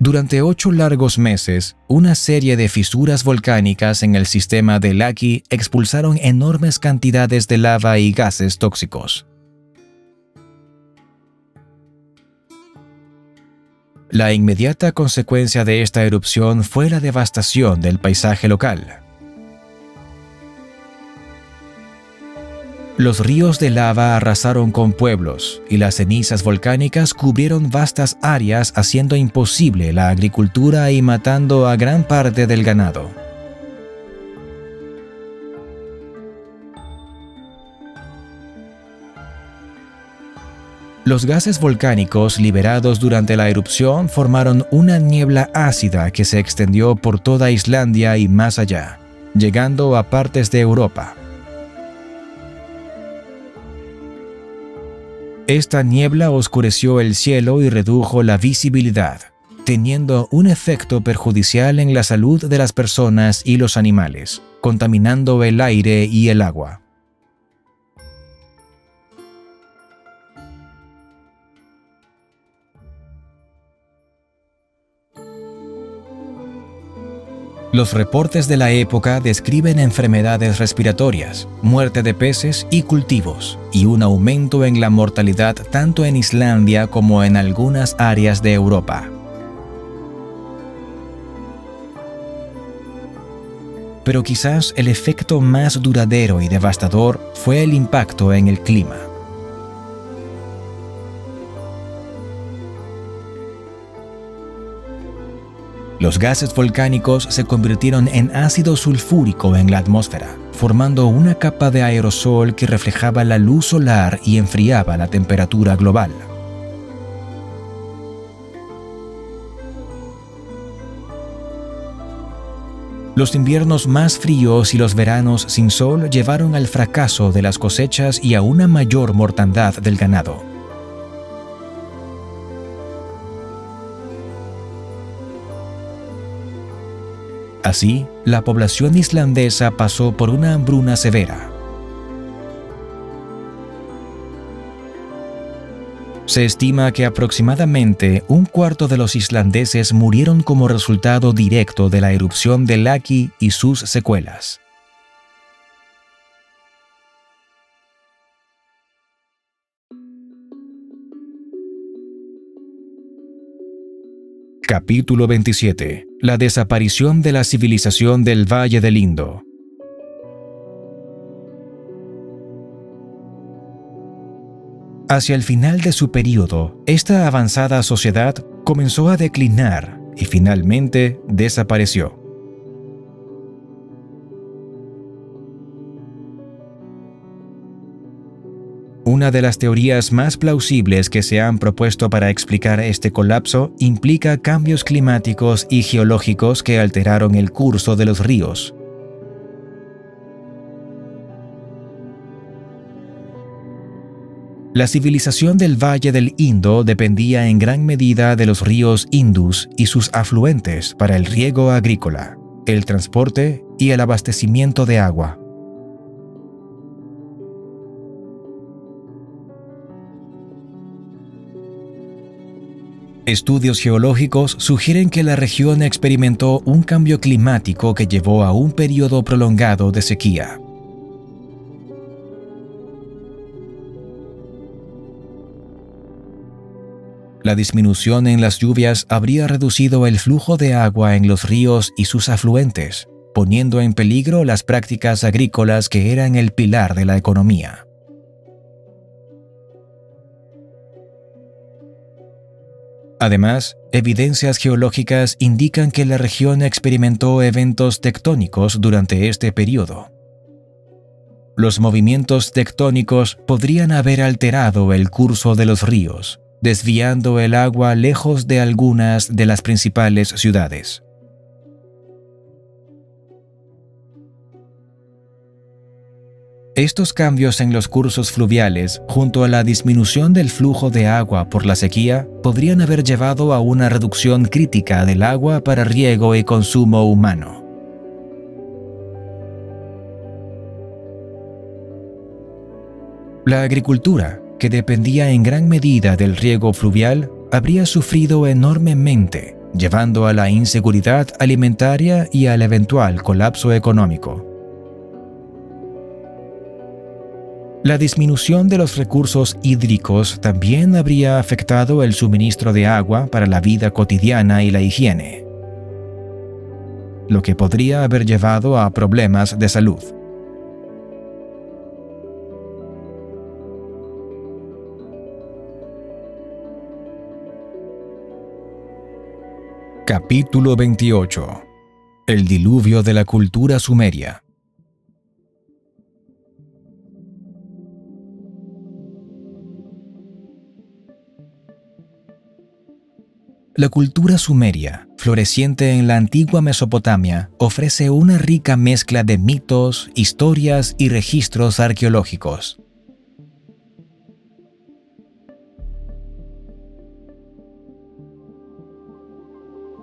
Durante 8 largos meses, una serie de fisuras volcánicas en el sistema de Laki expulsaron enormes cantidades de lava y gases tóxicos. La inmediata consecuencia de esta erupción fue la devastación del paisaje local. Los ríos de lava arrasaron con pueblos y las cenizas volcánicas cubrieron vastas áreas, haciendo imposible la agricultura y matando a gran parte del ganado. Los gases volcánicos liberados durante la erupción formaron una niebla ácida que se extendió por toda Islandia y más allá, llegando a partes de Europa. Esta niebla oscureció el cielo y redujo la visibilidad, teniendo un efecto perjudicial en la salud de las personas y los animales, contaminando el aire y el agua. Los reportes de la época describen enfermedades respiratorias, muerte de peces y cultivos, y un aumento en la mortalidad tanto en Islandia como en algunas áreas de Europa. Pero quizás el efecto más duradero y devastador fue el impacto en el clima. Los gases volcánicos se convirtieron en ácido sulfúrico en la atmósfera, formando una capa de aerosol que reflejaba la luz solar y enfriaba la temperatura global. Los inviernos más fríos y los veranos sin sol llevaron al fracaso de las cosechas y a una mayor mortandad del ganado. Así, la población islandesa pasó por una hambruna severa. Se estima que aproximadamente un cuarto de los islandeses murieron como resultado directo de la erupción de Laki y sus secuelas. Capítulo 27. La desaparición de la civilización del Valle del Indo. Hacia el final de su período, esta avanzada sociedad comenzó a declinar y finalmente desapareció. Una de las teorías más plausibles que se han propuesto para explicar este colapso implica cambios climáticos y geológicos que alteraron el curso de los ríos. La civilización del Valle del Indo dependía en gran medida de los ríos Indus y sus afluentes para el riego agrícola, el transporte y el abastecimiento de agua. Estudios geológicos sugieren que la región experimentó un cambio climático que llevó a un periodo prolongado de sequía. La disminución en las lluvias habría reducido el flujo de agua en los ríos y sus afluentes, poniendo en peligro las prácticas agrícolas que eran el pilar de la economía. Además, evidencias geológicas indican que la región experimentó eventos tectónicos durante este periodo. Los movimientos tectónicos podrían haber alterado el curso de los ríos, desviando el agua lejos de algunas de las principales ciudades. Estos cambios en los cursos fluviales, junto a la disminución del flujo de agua por la sequía, podrían haber llevado a una reducción crítica del agua para riego y consumo humano. La agricultura, que dependía en gran medida del riego fluvial, habría sufrido enormemente, llevando a la inseguridad alimentaria y al eventual colapso económico. La disminución de los recursos hídricos también habría afectado el suministro de agua para la vida cotidiana y la higiene, lo que podría haber llevado a problemas de salud. Capítulo 28. El diluvio de la cultura sumeria. La cultura sumeria, floreciente en la antigua Mesopotamia, ofrece una rica mezcla de mitos, historias y registros arqueológicos.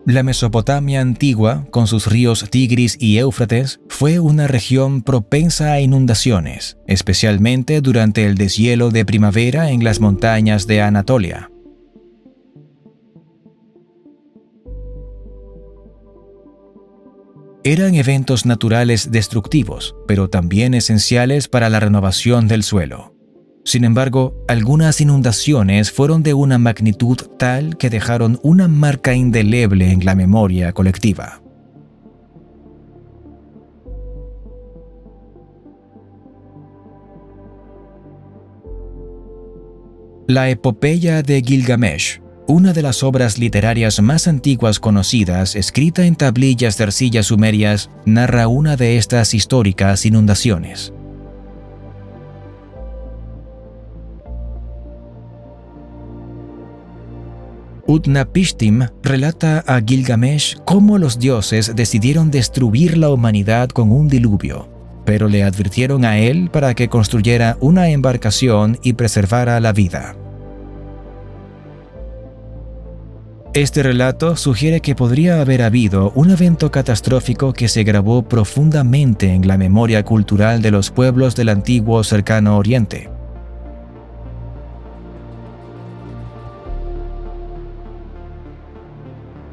La Mesopotamia antigua, con sus ríos Tigris y Éufrates, fue una región propensa a inundaciones, especialmente durante el deshielo de primavera en las montañas de Anatolia. Eran eventos naturales destructivos, pero también esenciales para la renovación del suelo. Sin embargo, algunas inundaciones fueron de una magnitud tal que dejaron una marca indeleble en la memoria colectiva. La epopeya de Gilgamesh, una de las obras literarias más antiguas conocidas, escrita en tablillas de arcilla sumerias, narra una de estas históricas inundaciones. Utnapishtim relata a Gilgamesh cómo los dioses decidieron destruir la humanidad con un diluvio, pero le advirtieron a él para que construyera una embarcación y preservara la vida. Este relato sugiere que podría haber habido un evento catastrófico que se grabó profundamente en la memoria cultural de los pueblos del antiguo Cercano Oriente.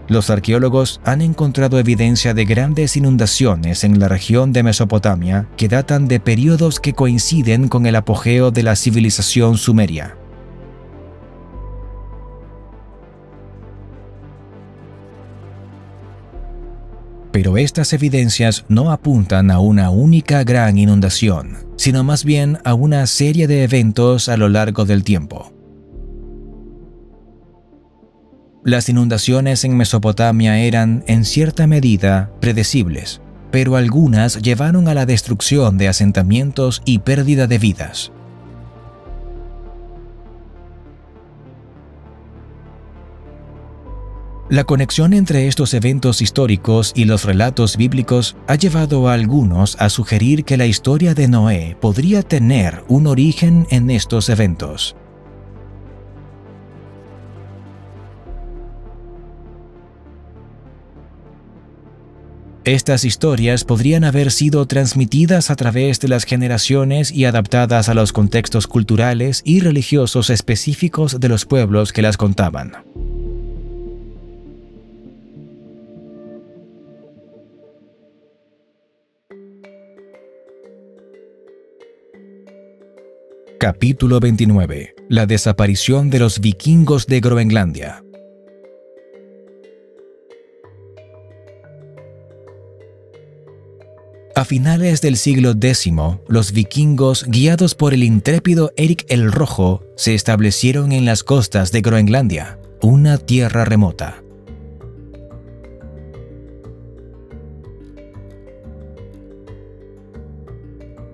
Los arqueólogos han encontrado evidencia de grandes inundaciones en la región de Mesopotamia que datan de periodos que coinciden con el apogeo de la civilización sumeria. Pero estas evidencias no apuntan a una única gran inundación, sino más bien a una serie de eventos a lo largo del tiempo. Las inundaciones en Mesopotamia eran, en cierta medida, predecibles, pero algunas llevaron a la destrucción de asentamientos y pérdida de vidas. La conexión entre estos eventos históricos y los relatos bíblicos ha llevado a algunos a sugerir que la historia de Noé podría tener un origen en estos eventos. Estas historias podrían haber sido transmitidas a través de las generaciones y adaptadas a los contextos culturales y religiosos específicos de los pueblos que las contaban. Capítulo 29. La desaparición de los vikingos de Groenlandia. A finales del siglo X, los vikingos, guiados por el intrépido Erik el Rojo, se establecieron en las costas de Groenlandia, una tierra remota.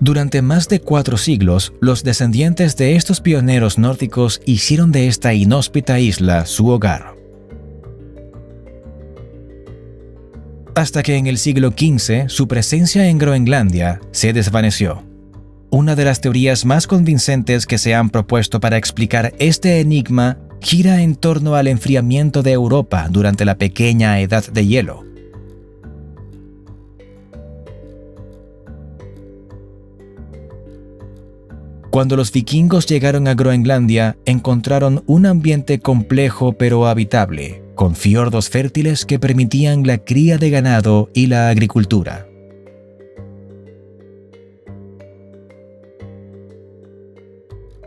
Durante más de 4 siglos, los descendientes de estos pioneros nórdicos hicieron de esta inhóspita isla su hogar. Hasta que en el siglo XV su presencia en Groenlandia se desvaneció. Una de las teorías más convincentes que se han propuesto para explicar este enigma gira en torno al enfriamiento de Europa durante la pequeña edad de hielo. Cuando los vikingos llegaron a Groenlandia, encontraron un ambiente complejo pero habitable, con fiordos fértiles que permitían la cría de ganado y la agricultura.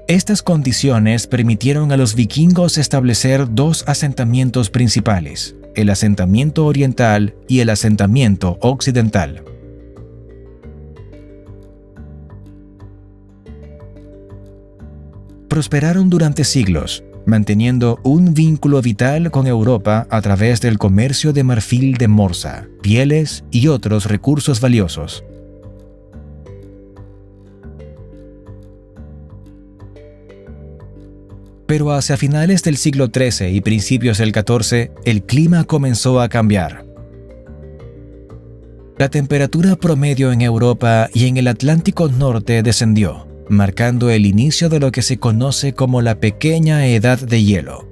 Estas condiciones permitieron a los vikingos establecer 2 asentamientos principales, el asentamiento oriental y el asentamiento occidental. Prosperaron durante siglos, manteniendo un vínculo vital con Europa a través del comercio de marfil de Morsa, pieles y otros recursos valiosos. Pero hacia finales del siglo XIII y principios del XIV, el clima comenzó a cambiar. La temperatura promedio en Europa y en el Atlántico Norte descendió, marcando el inicio de lo que se conoce como la Pequeña Edad de Hielo.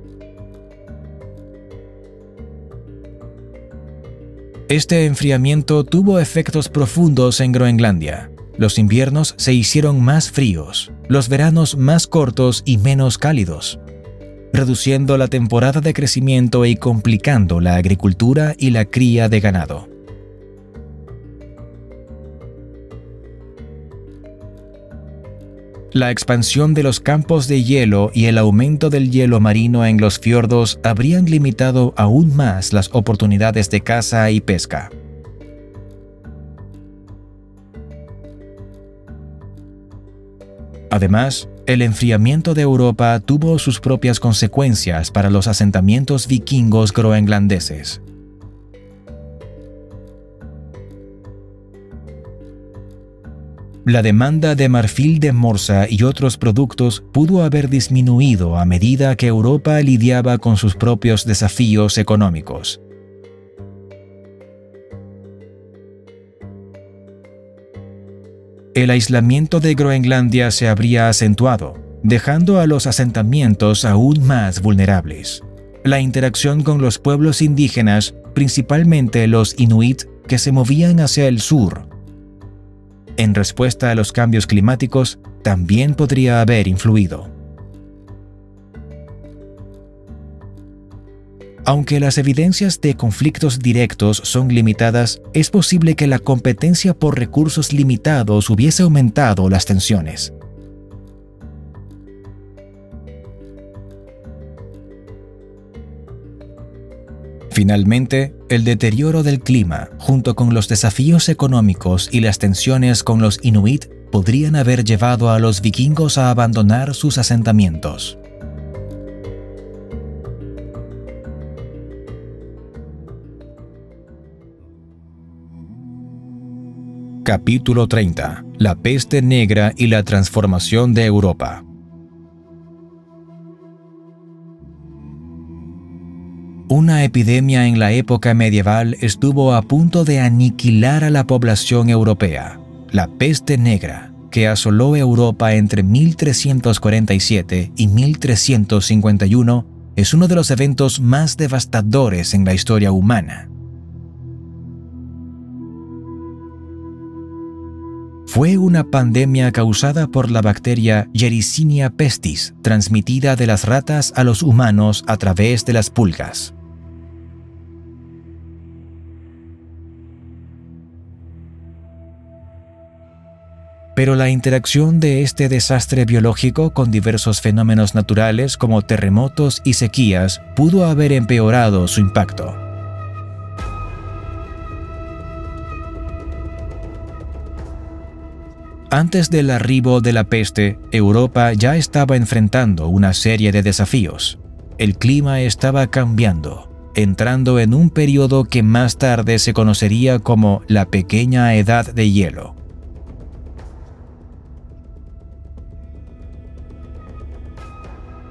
Este enfriamiento tuvo efectos profundos en Groenlandia. Los inviernos se hicieron más fríos, los veranos más cortos y menos cálidos, reduciendo la temporada de crecimiento y complicando la agricultura y la cría de ganado. La expansión de los campos de hielo y el aumento del hielo marino en los fiordos habrían limitado aún más las oportunidades de caza y pesca. Además, el enfriamiento de Europa tuvo sus propias consecuencias para los asentamientos vikingos groenlandeses. La demanda de marfil de Morsa y otros productos pudo haber disminuido a medida que Europa lidiaba con sus propios desafíos económicos. El aislamiento de Groenlandia se habría acentuado, dejando a los asentamientos aún más vulnerables. La interacción con los pueblos indígenas, principalmente los inuit, que se movían hacia el sur, en respuesta a los cambios climáticos, también podría haber influido. Aunque las evidencias de conflictos directos son limitadas, es posible que la competencia por recursos limitados hubiese aumentado las tensiones. Finalmente, el deterioro del clima, junto con los desafíos económicos y las tensiones con los inuit, podrían haber llevado a los vikingos a abandonar sus asentamientos. Capítulo 30. La peste negra y la transformación de Europa. Una epidemia en la época medieval estuvo a punto de aniquilar a la población europea, la peste negra, que asoló Europa entre 1347 y 1351, es uno de los eventos más devastadores en la historia humana. Fue una pandemia causada por la bacteria Yersinia pestis, transmitida de las ratas a los humanos a través de las pulgas. Pero la interacción de este desastre biológico con diversos fenómenos naturales como terremotos y sequías pudo haber empeorado su impacto. Antes del arribo de la peste, Europa ya estaba enfrentando una serie de desafíos. El clima estaba cambiando, entrando en un periodo que más tarde se conocería como la Pequeña Edad de Hielo.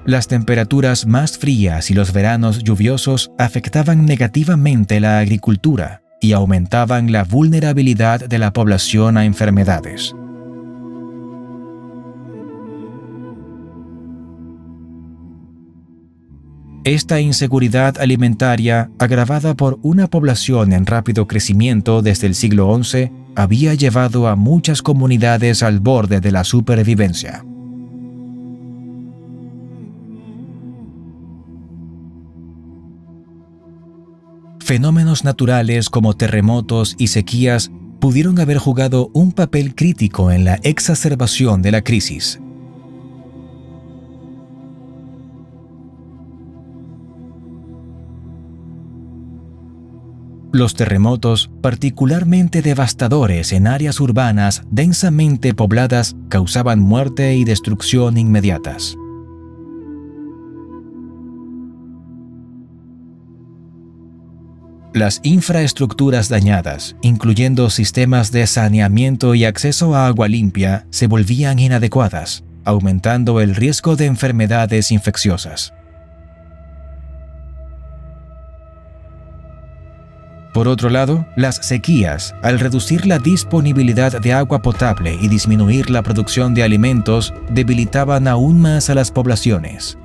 Las temperaturas más frías y los veranos lluviosos afectaban negativamente la agricultura y aumentaban la vulnerabilidad de la población a enfermedades. Esta inseguridad alimentaria, agravada por una población en rápido crecimiento desde el siglo XI, había llevado a muchas comunidades al borde de la supervivencia. Fenómenos naturales como terremotos y sequías pudieron haber jugado un papel crítico en la exacerbación de la crisis. Los terremotos, particularmente devastadores en áreas urbanas densamente pobladas, causaban muerte y destrucción inmediatas. Las infraestructuras dañadas, incluyendo sistemas de saneamiento y acceso a agua limpia, se volvían inadecuadas, aumentando el riesgo de enfermedades infecciosas. Por otro lado, las sequías, al reducir la disponibilidad de agua potable y disminuir la producción de alimentos, debilitaban aún más a las poblaciones.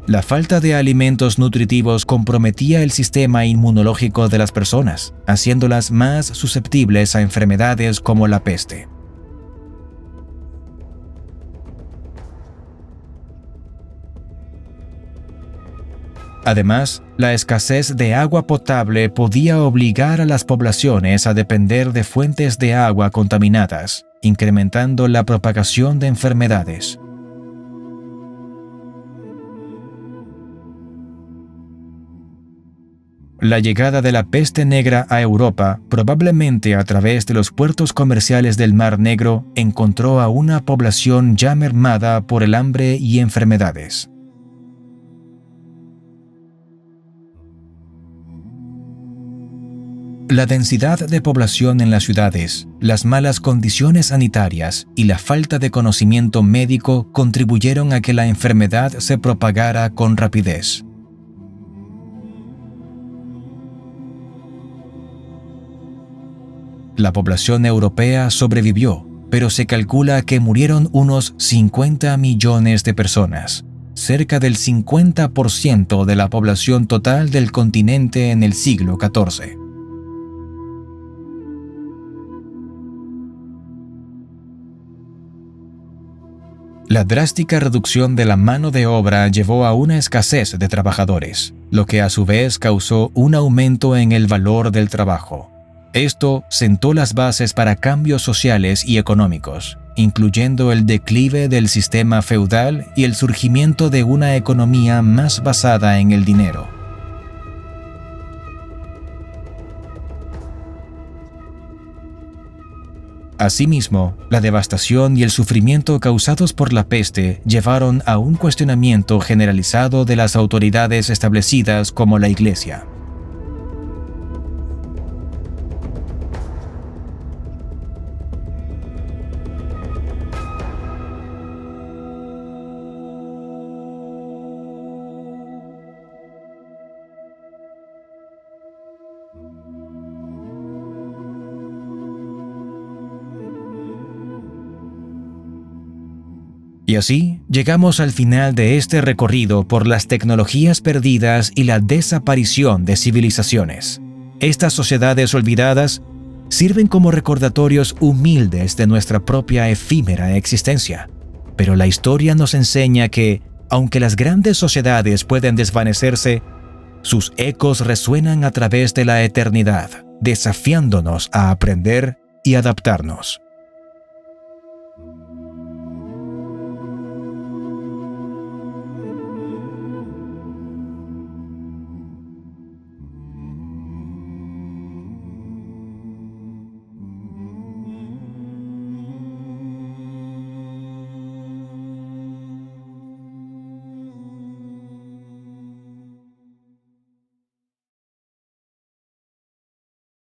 La falta de alimentos nutritivos comprometía el sistema inmunológico de las personas, haciéndolas más susceptibles a enfermedades como la peste. Además, la escasez de agua potable podía obligar a las poblaciones a depender de fuentes de agua contaminadas, incrementando la propagación de enfermedades. La llegada de la peste negra a Europa, probablemente a través de los puertos comerciales del Mar Negro, encontró a una población ya mermada por el hambre y enfermedades. La densidad de población en las ciudades, las malas condiciones sanitarias y la falta de conocimiento médico contribuyeron a que la enfermedad se propagara con rapidez. La población europea sobrevivió, pero se calcula que murieron unos 50 millones de personas, cerca del 50% de la población total del continente en el siglo XIV. La drástica reducción de la mano de obra llevó a una escasez de trabajadores, lo que a su vez causó un aumento en el valor del trabajo. Esto sentó las bases para cambios sociales y económicos, incluyendo el declive del sistema feudal y el surgimiento de una economía más basada en el dinero. Asimismo, la devastación y el sufrimiento causados por la peste llevaron a un cuestionamiento generalizado de las autoridades establecidas como la Iglesia. Y así, llegamos al final de este recorrido por las tecnologías perdidas y la desaparición de civilizaciones. Estas sociedades olvidadas sirven como recordatorios humildes de nuestra propia efímera existencia. Pero la historia nos enseña que, aunque las grandes sociedades pueden desvanecerse, sus ecos resuenan a través de la eternidad, desafiándonos a aprender y adaptarnos.